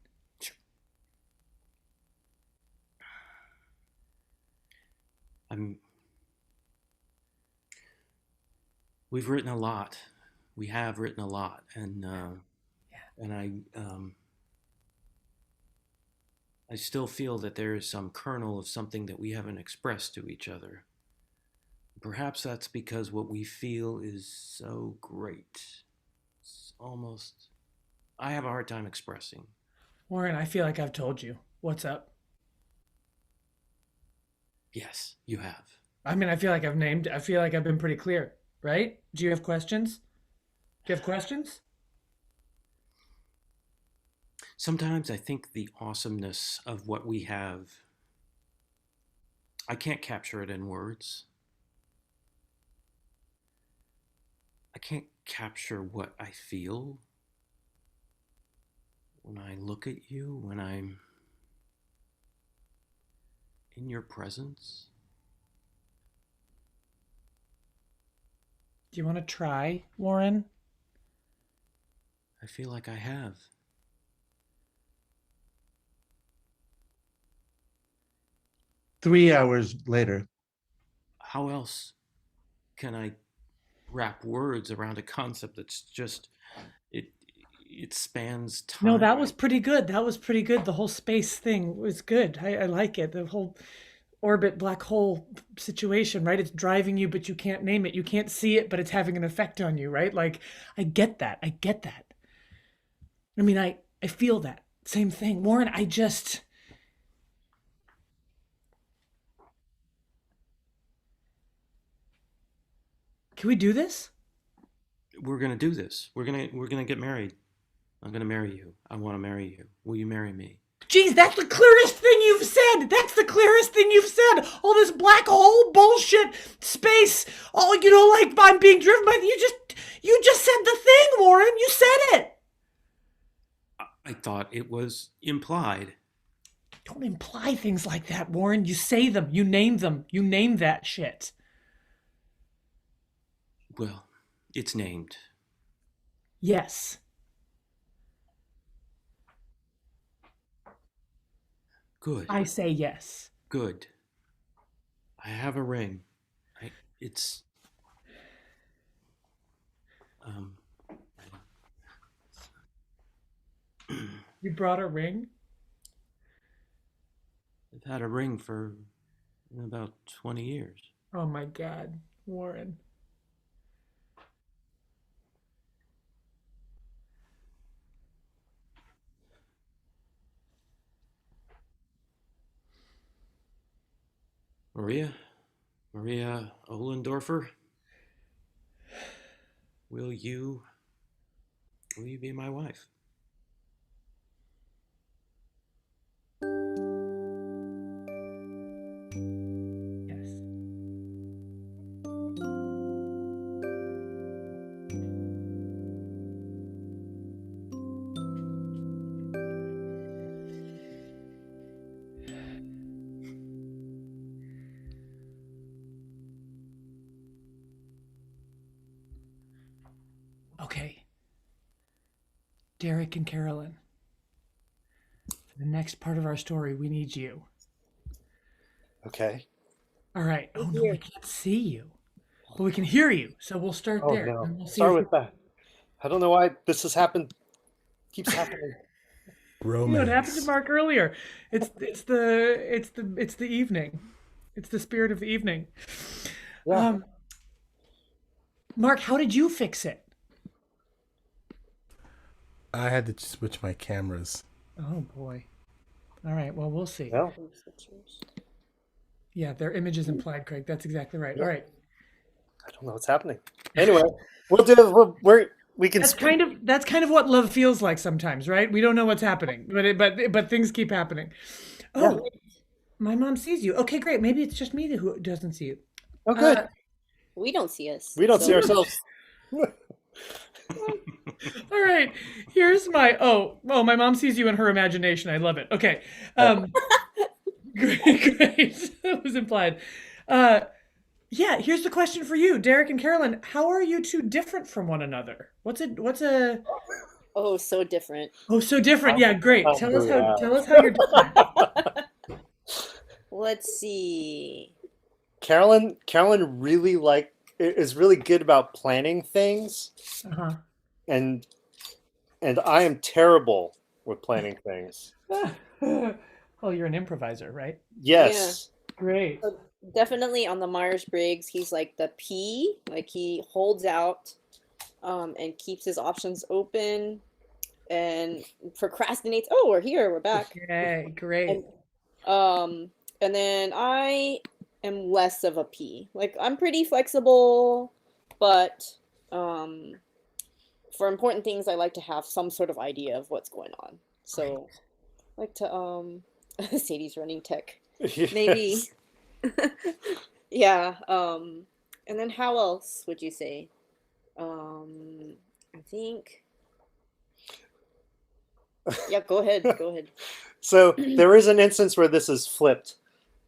We've written a lot. We have written a lot, and I still feel that there is some kernel of something that we haven't expressed to each other. Perhaps that's because what we feel is so great. It's almost, I have a hard time expressing. Warren, I feel like I've told you. What's up? Yes, you have. I mean, I feel like I've been pretty clear, right? Do you have questions? Do you have questions? Sometimes I think the awesomeness of what we have, I can't capture it in words. I can't capture what I feel when I look at you, when I'm in your presence. Do you want to try, Warren? I feel like I have. Three hours later. How else can I wrap words around a concept that's just it spans time? No, that was pretty good. That was pretty good. The whole space thing was good. I like it. The whole orbit black hole situation, right? It's driving you, but you can't name it. You can't see it, but it's having an effect on you, right? Like, I get that. I get that. I mean, I feel that. Same thing. Warren, can we do this? We're gonna do this. We're gonna get married. I'm gonna marry you. I want to marry you. Will you marry me? Geez, that's the clearest thing you've said. That's the clearest thing you've said. All this black hole bullshit, space, all, like I'm being driven by, you just said the thing, Warren. You said it. I thought it was implied. Don't imply things like that, Warren. You say them. You name them. You name that shit. Well, it's named. Yes. Good. I say yes. Good. I have a ring. It's You brought a ring? I've had a ring for about 20 years. Oh my God, Warren. Maria Ohlendorfer, will you be my wife? Yes. Okay. Derek and Carolyn, for the next part of our story, we need you. Okay. All right. Oh no, we Here. can't see you, but we can hear you. So we'll start Oh there, no. and we'll see Start if with that. I don't know why this has happened. Keeps happening. you know what happened to Romance. Mark earlier. It's the evening. It's the spirit of the evening. Yeah. Mark, how did you fix it? I had to switch my cameras. Oh boy. All right. Well, we'll see. Well, Yeah, their image is implied, Craig. That's exactly right. All right. I don't know what's happening. Anyway, we'll do. We can. That's kind of what love feels like sometimes, right? We don't know what's happening, but things keep happening. Oh, my mom sees you. Okay, great. Maybe it's just me who doesn't see you. Oh, good. We don't see us. We don't see so- ourselves. All right. Here's my my mom sees you in her imagination. I love it. Okay. Great. That was implied. Yeah, here's the question for you, Derek and Carolyn. How are you two different from one another? What's a Oh, so different. Oh, so different. Yeah, great. Oh, Tell us yeah. how you're different. Let's see. Carolyn really is really good about planning things, Uh-huh. and I am terrible with planning things. Oh, you're an improviser, right? Yes. Great. So definitely on the Myers-Briggs, he's like the P, like he holds out and keeps his options open and procrastinates. Oh, we're here, we're back. Okay, great. And then I am less of a P. Like I'm pretty flexible, but for important things I like to have some sort of idea of what's going on. So I like to Sadie's running tech. Maybe. Yeah. And then how else would you say? I think. Yeah, go ahead. Go ahead. So there is an instance where this is flipped,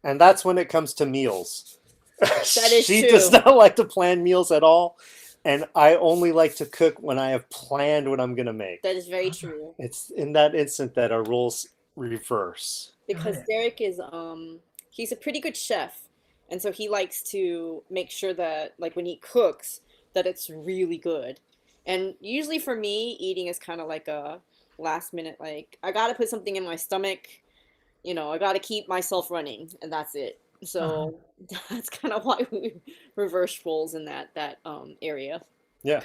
and that's when it comes to meals. That is She true. does not like to plan meals at all, and I only like to cook when I have planned what I'm gonna make. That is very true. It's in that instant that our roles reverse. Because Got it. Derek is he's a pretty good chef, and so he likes to make sure that like when he cooks that it's really good. And usually for me, eating is kind of like a last minute, like I gotta put something in my stomach, I gotta keep myself running, and that's it. So that's kind of why we reverse roles in that area. Yeah,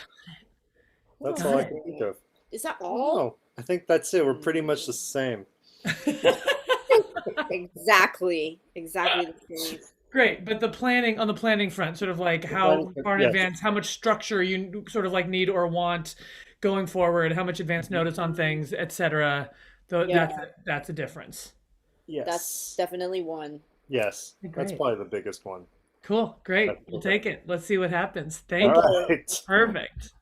that's all I Got can think of. Is that all? Oh, I think that's it. We're pretty much the same. Exactly the same. Great, but the planning front, sort of like how planning front, far in yes. advance, how much structure you sort of like need or want going forward, how much advance notice on things, etc. Yeah. That's a difference. Yes. That's definitely one. Yes. That's Great. probably the biggest one. Cool, great. That's We'll okay. take it. Let's see what happens. Thank All you. right. Perfect.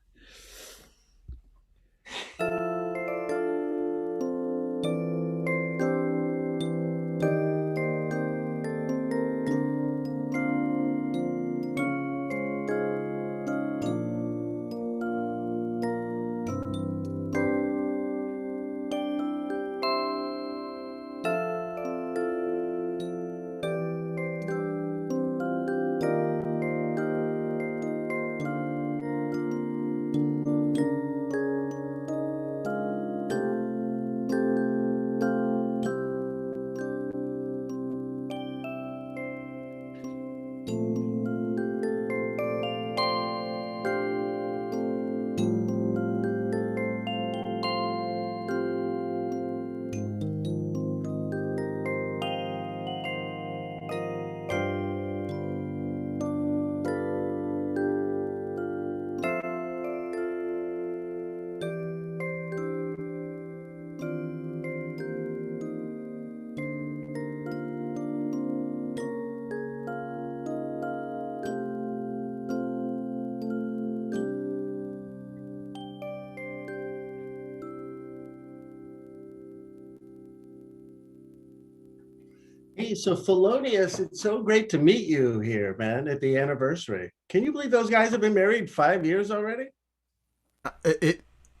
Hey, so Felonious, it's so great to meet you here, man, at the anniversary. Can you believe those guys have been married 5 years already?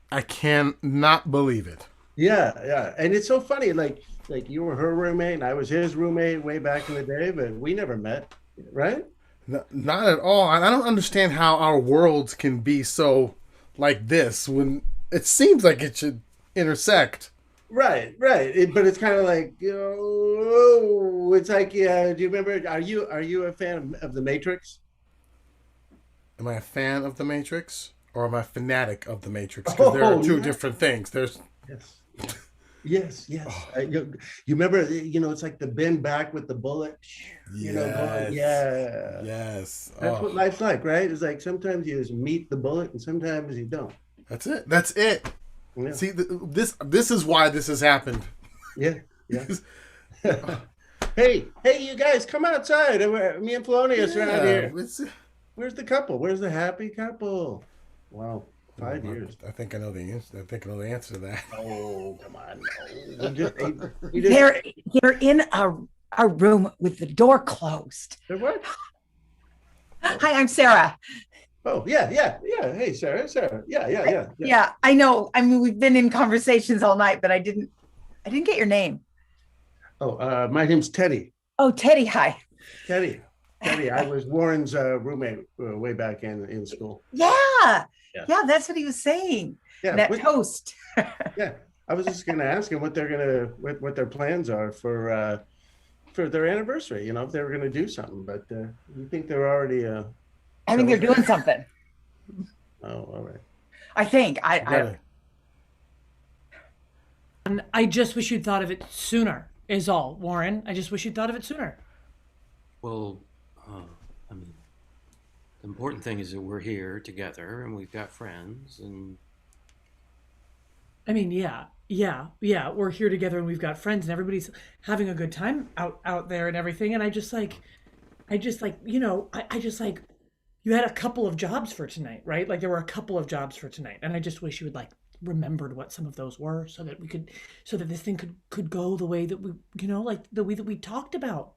I cannot believe it. Yeah, yeah. And it's so funny, like you were her roommate and I was his roommate way back in the day, but we never met, right? Not at all. And I don't understand how our worlds can be so like this when it seems like it should intersect. Right, right. But it's kind of like, it's like, yeah, do you remember, are you a fan of The Matrix? Am I a fan of The Matrix or am I a fanatic of The Matrix? Because there are two different things. There's Yes. Yes. You remember, it's like the bend back with the bullet, yes. yeah. Yes. That's what life's like, right? It's like sometimes you just meet the bullet and sometimes you don't. That's it. Yeah. See, this is why this has happened. Yeah. Hey, you guys, come outside. Me and Felonious are out here. Where's the couple? Where's the happy couple? Wow, 5 years. I think I know the answer. I think I know the answer to that. Oh, come on. No. They're in a room with the door closed. They're what? Hi, I'm Sarah. Oh, yeah. Hey, Sarah. Yeah. Yeah, I know. I mean, we've been in conversations all night, but I didn't get your name. Oh, my name's Teddy. Oh, Teddy. Hi. Teddy. I was Warren's roommate way back in school. Yeah, that's what he was saying. Yeah, that toast. Yeah, I was just gonna ask him what what their plans are for their anniversary. If they were gonna do something, but you think they're already? I think they're doing something. Oh, all right. I think I just wish you'd thought of it sooner. Is all, Warren. I just wish you'd thought of it sooner. Well, I mean, the important thing is that we're here together and we've got friends and. I mean, yeah. We're here together and we've got friends and everybody's having a good time out there and everything. And I just like, you had a couple of jobs for tonight, right? Like there were a couple of jobs for tonight, and I just wish you had remembered what some of those were, so that this thing could go the way that we, like the way that we talked about.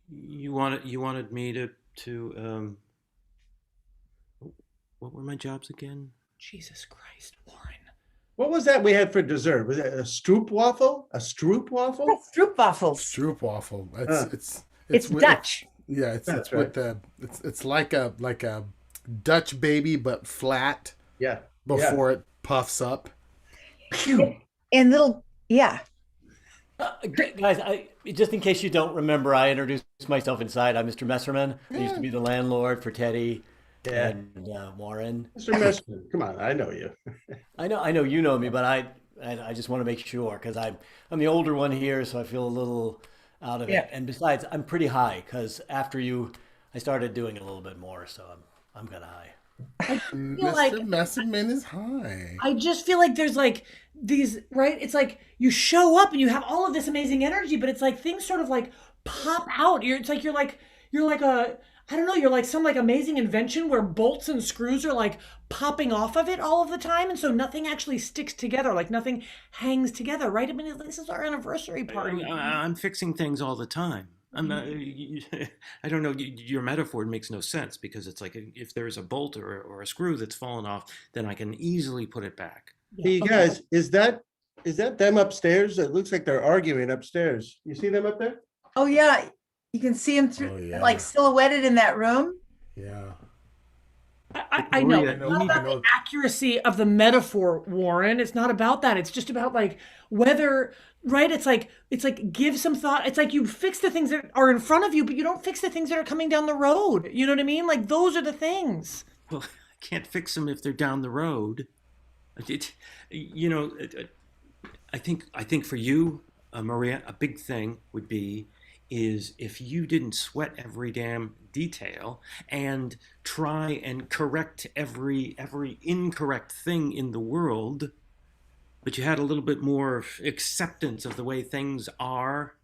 You wanted me to what were my jobs again? Jesus Christ, Warren. What was that we had for dessert? Was it a stroopwafel? A stroopwafel? Stroopwafels. Stroopwafel. It's Dutch. Yeah, it's right. with the it's like a Dutch baby but flat. Yeah. Before it puffs up. And little, yeah. Guys, just in case you don't remember, I introduced myself inside. I'm Mr. Messerman. I used to be the landlord for Teddy and Warren. Mr. Messerman, come on, I know you. I know you know me, but I just want to make sure because I'm the older one here, so I feel a little out of it. And besides, I'm pretty high because after you, I started doing it a little bit more, so I'm kind of high. I feel Mr. Messerman is high. I just feel like there's these, right? It's like you show up and you have all of this amazing energy, but it's like things sort of pop out. You're like a, I don't know, you're like some amazing invention where bolts and screws are popping off of it all of the time, and so nothing actually sticks together, nothing hangs together, right? I mean, this is our anniversary party. I'm fixing things all the time. I'm not, I don't know, your metaphor makes no sense because it's like if there's a bolt or a screw that's fallen off, then I can easily put it back. Hey, you guys, is that them upstairs? It looks like they're arguing upstairs. You see them up there? Oh, yeah. You can see them through, silhouetted in that room. Yeah. I know. It's not about the accuracy of the metaphor, Warren. It's not about that. It's just about whether, right? It's like give some thought. It's like you fix the things that are in front of you, but you don't fix the things that are coming down the road. You know what I mean? Those are the things. Well, I can't fix them if they're down the road. I think for you, Maria, a big thing would be is if you didn't sweat every damn detail and try and correct every incorrect thing in the world, but you had a little bit more acceptance of the way things are.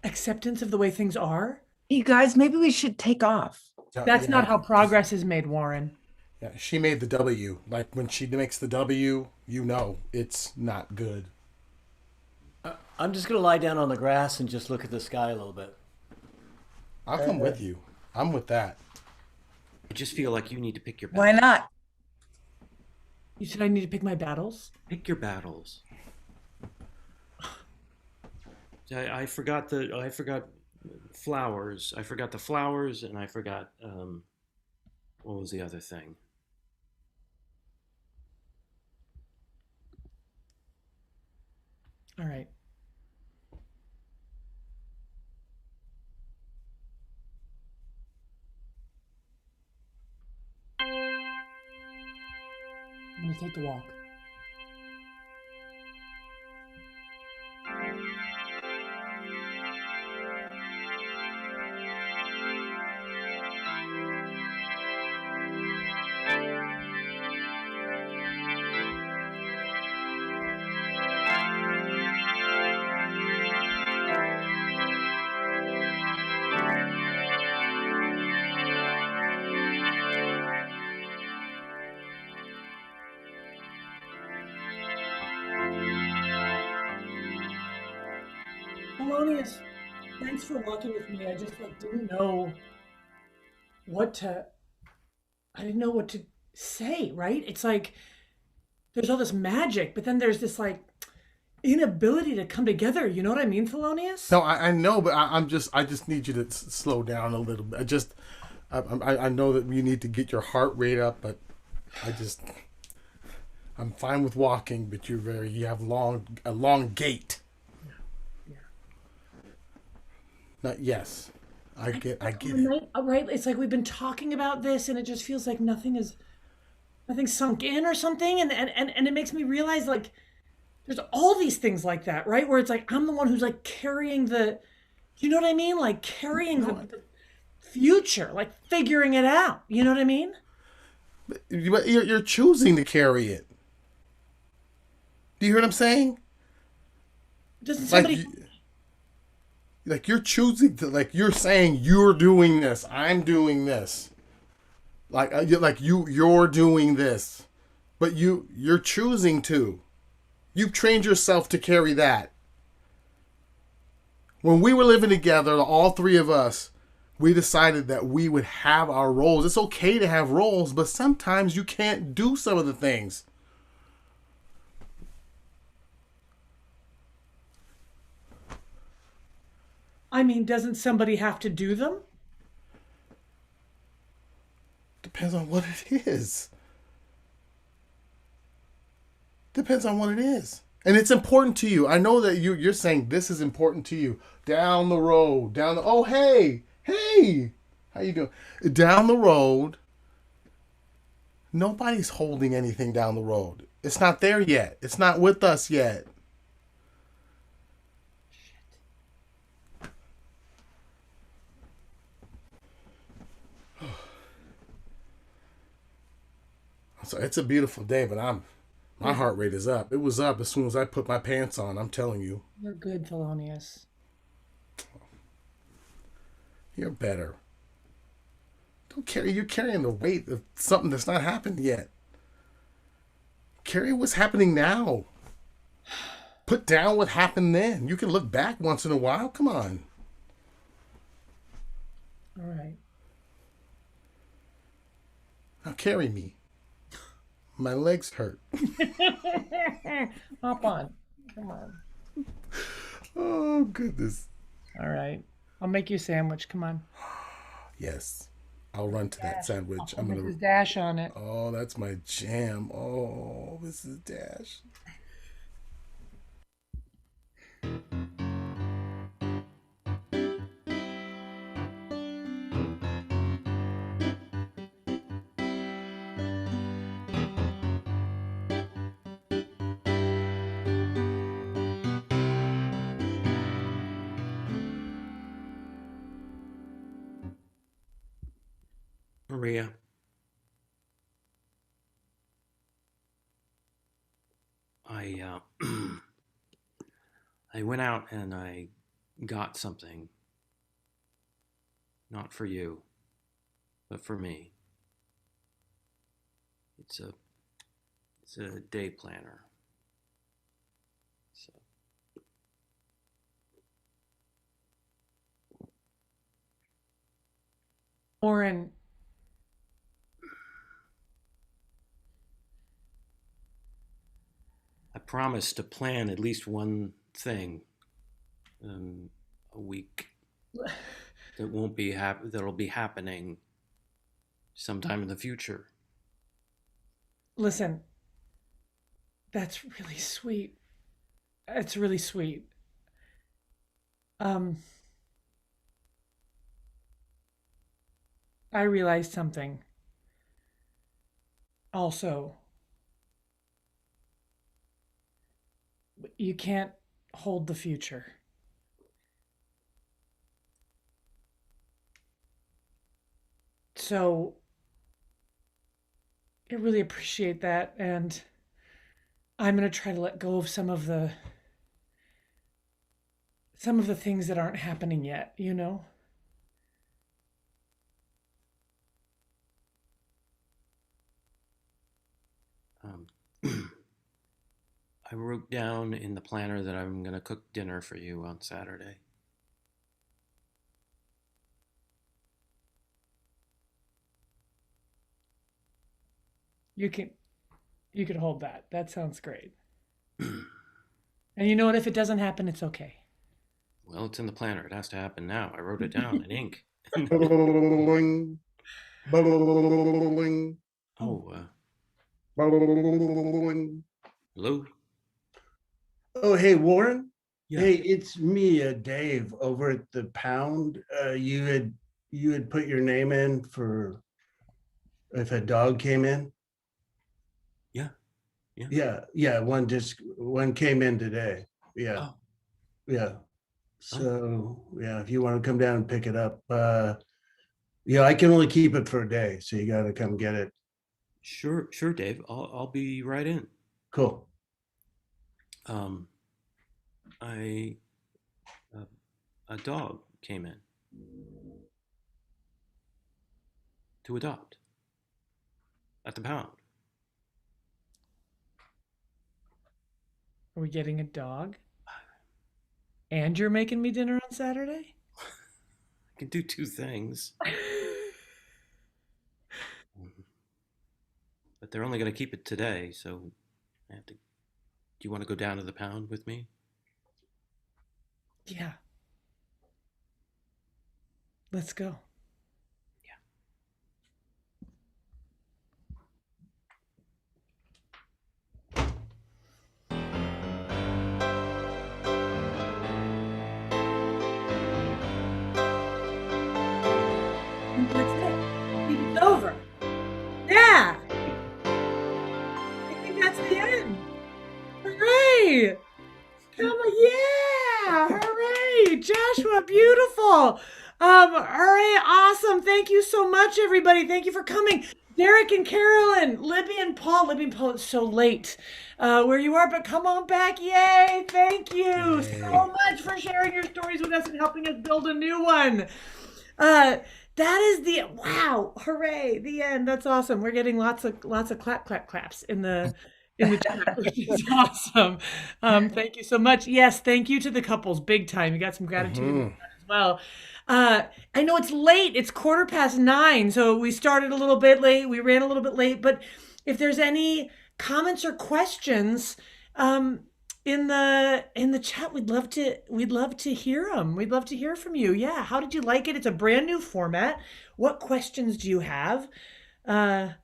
Acceptance of the way things are? You guys, maybe we should take off. That's not how progress is made, Warren. Yeah, she made the W. When she makes the W, it's not good. I'm just gonna lie down on the grass and just look at the sky a little bit. I'll come with you. I'm with that. I just feel like you need to pick your Why battles. not? You said I need to pick my battles? Pick your battles. I forgot flowers. I forgot the flowers, and I forgot what was the other thing? All right. I'm gonna take the walk. Melanius, thanks for walking with me. I just like didn't know what to I didn't know what to say, right? It's like there's all this magic, but then there's this like inability to come together. You know what I mean, Thelonious? No, I know, but I just need you to slow down a little bit. I know that you need to get your heart rate up, but I'm fine with walking, but you have a long gait. Yeah. Not yes, I get it. Right, right. It's like we've been talking about this, and it just feels like nothing's sunk in or something, and it makes me realize like there's all these things like that, right? Where it's like I'm the one who's like carrying you know what I mean? Like carrying the future, like figuring it out. You know what I mean? You're choosing to carry it. Do you hear what I'm saying? Doesn't somebody? Like you're choosing to, like you're saying you're doing this, I'm doing this. You're doing this, but you're choosing to. You've trained yourself to carry that. When we were living together, all three of us, we decided that we would have our roles. It's okay to have roles, but sometimes you can't do some of the things. I mean, doesn't somebody have to do them? Depends on what it is. Depends on what it is. And it's important to you. I know that you're saying this is important to you. Down the road, oh, hey, how you doing? Down the road, nobody's holding anything down the road. It's not there yet. It's not with us yet. So it's a beautiful day, but my heart rate is up. It was up as soon as I put my pants on. I'm telling you. You're good, Thelonious. You're better. You're carrying the weight of something that's not happened yet. Carry what's happening now. Put down what happened then. You can look back once in a while. Come on. All right. Now carry me. My legs hurt. Hop on. Come on. Oh, goodness. All right. I'll make you a sandwich. Come on. Yes. I'll run to that sandwich. I'll put Mrs. Dash on it. Oh, that's my jam. Oh, Mrs. Dash. Maria, I went out and I got something, not for you, but for me. It's a day planner. So Oren, I promise to plan at least one thing a week that won't be that'll be happening sometime in the future. listen, that's really sweet. It's really sweet. Um, I realized something also. You can't hold the future. So I really appreciate that, and I'm going to try to let go of some of the things that aren't happening yet, you know? Um, I wrote down in the planner that I'm going to cook dinner for you on Saturday. You can you can hold that. That sounds great. And you know what? If it doesn't happen, it's okay. Well, it's in the planner. It has to happen now. I wrote it down in ink. Bling, bling, Oh, bling. hello? Oh, hey, Warren. Yeah. Hey, it's me, Dave, over at the Pound. You had put your name in for if a dog came in. Yeah. Yeah. Yeah. One came in today. Yeah, Oh, yeah. So yeah, if you want to come down and pick it up, yeah, I can only keep it for a day, so you got to come get it. sure, Dave. I'll be right in. Cool. Um, I a dog came in to adopt at the Pound. Are we getting a dog? And you're making me dinner on Saturday? I can do two things, but they're only going to keep it today, so I have to. Do you want to go down to the Pound with me? Yeah, let's go. And that's it. It's over. Yeah, I think that's the end. Hooray! Come on, yeah! Hooray! Joshua, beautiful. Hooray, awesome. Thank you so much, everybody. Thank you for coming. Derek and Carolyn, Libby and Paul. Libby and Paul, it's so late where you are, but come on back. Yay! Thank you so much for sharing your stories with us and helping us build a new one. That is the wow! Hooray! The end. That's awesome. We're getting lots of claps in the chat, which is awesome. Thank you so much. Yes, thank you to the couples, big time. You got some gratitude in the chat as well. I know it's late. It's 9:15, so we started a little bit late. We ran a little bit late, but if there's any comments or questions, in the chat, we'd love to hear them. We'd love to hear from you. Yeah, how did you like it? It's a brand new format. What questions do you have? Yes,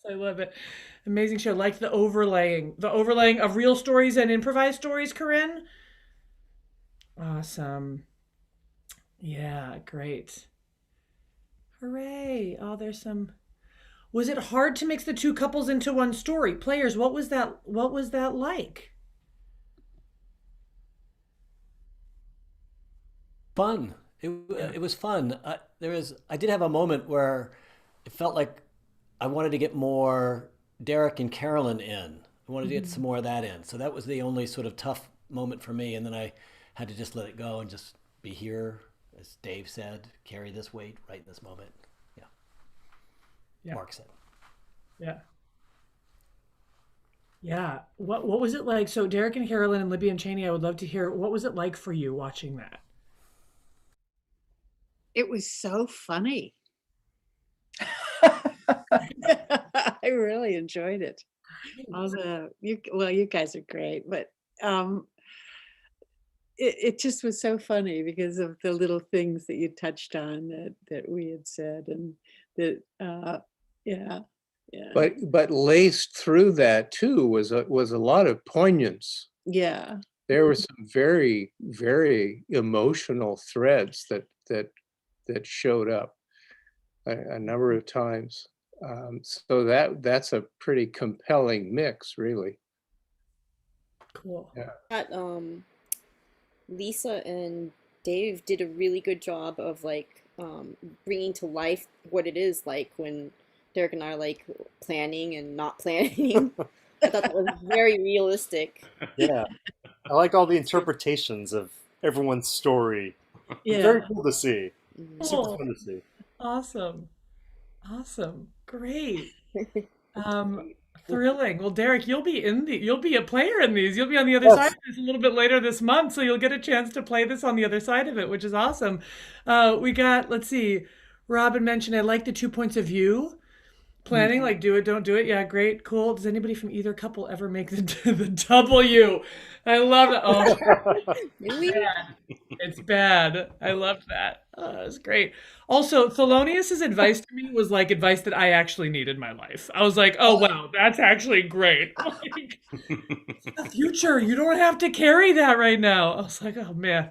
I love it. Amazing show. Like the overlaying of real stories and improvised stories, Corinne. Awesome. Yeah, great. Hooray. Oh, there's some. Was it hard to mix the two couples into one story? Players, what was that like? Fun. It was fun. I did have a moment where it felt like I wanted to get more Derek and Carolyn in. I wanted to get some more of that in. So that was the only sort of tough moment for me. And then I had to just let it go and just be here, as Dave said, carry this weight right in this moment. Yeah. Mark said. Yeah. Yeah. What was it like? So Derek and Carolyn and Libby and Cheney, I would love to hear, what was it like for you watching that? It was so funny. I really enjoyed it. You guys are great, but it just was so funny because of the little things that you touched on that we had said, and that yeah. But laced through that too was a lot of poignance. Yeah. There were some very, very emotional threads that showed up a number of times. So that's a pretty compelling mix, really. Cool. Yeah. That Lisa and Dave did a really good job of like bringing to life what it is like when Derek and I are like planning and not planning. I thought that was very realistic. Yeah. I like all the interpretations of everyone's story. Yeah. Very cool to see. Mhm. Super Cool. fun to see. Awesome. Awesome. Great. Thrilling. Well, Derek, you'll be a player in these. You'll be on the other Yes. side of this a little bit later this month, so you'll get a chance to play this on the other side of it, which is awesome. We got, let's see, Robin mentioned I like the 2 points of view. Planning, like do it, don't do it. Yeah, great, cool. Does anybody from either couple ever make the W? I love it. Oh, Really? bad. It's bad. I loved that. It's great. Also, Thelonious' advice to me was like advice that I actually need in my life. I was like, oh wow, that's actually great. Like, the future, you don't have to carry that right now. I was like, oh man.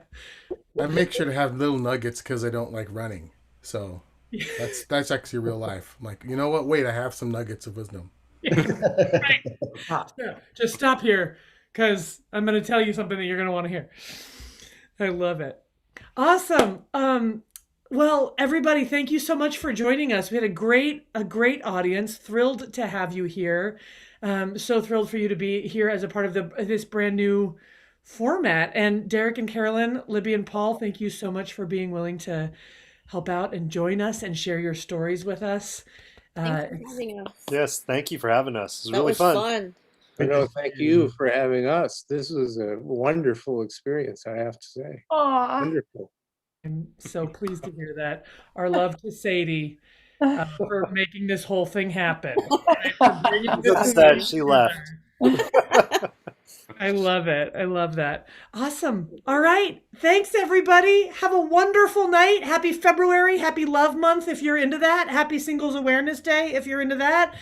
I make sure to have little nuggets because I don't like running. So that's actually real life. I'm like, you know what? Wait, I have some nuggets of wisdom. Right. Yeah, just stop here because I'm going to tell you something that you're going to want to hear. I love it. Awesome. Well, everybody, thank you so much for joining us. We had a great audience. Thrilled to have you here. So thrilled for you to be here as a part of this brand new format. And Derek and Carolyn, Libby and Paul, thank you so much for being willing to help out and join us and share your stories with us. Thanks for having us. Yes, thank you for having us. It was That really was fun. Thank you for having us. This was a wonderful experience, I have to say. Aw. Wonderful. I'm so pleased to hear that. Our love to Sadie for making this whole thing happen. For bringing I'm this upset meeting she left. together. I love it. I love that. Awesome. All right. Thanks, everybody. Have a wonderful night. Happy February. Happy Love Month if you're into that. Happy Singles Awareness Day if you're into that.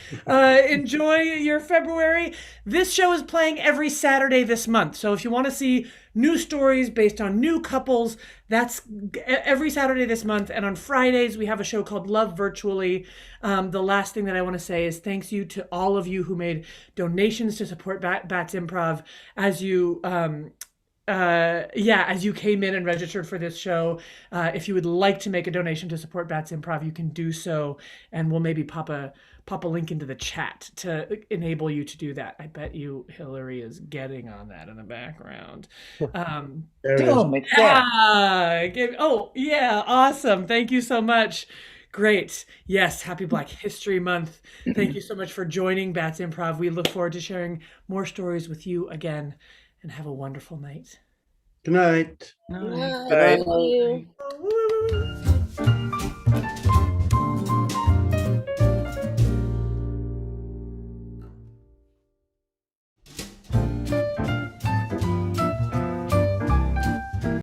Enjoy your February. This show is playing every Saturday this month. So if you want to see new stories based on new couples, that's every Saturday this month. And on Fridays, we have a show called Love Virtually. The last thing that I want to say is thanks you to all of you who made donations to support Bats Improv as you as you came in and registered for this show. If you would like to make a donation to support Bats Improv, you can do so, and we'll maybe pop a link into the chat to enable you to do that. I bet you Hillary is getting on that in the background. Yeah, awesome. Thank you so much. Great. Yes, happy Black History Month. Thank you so much for joining Bats Improv. We look forward to sharing more stories with you again, and have a wonderful night. Good night. Night. Yeah, Good night. thank you. Woo.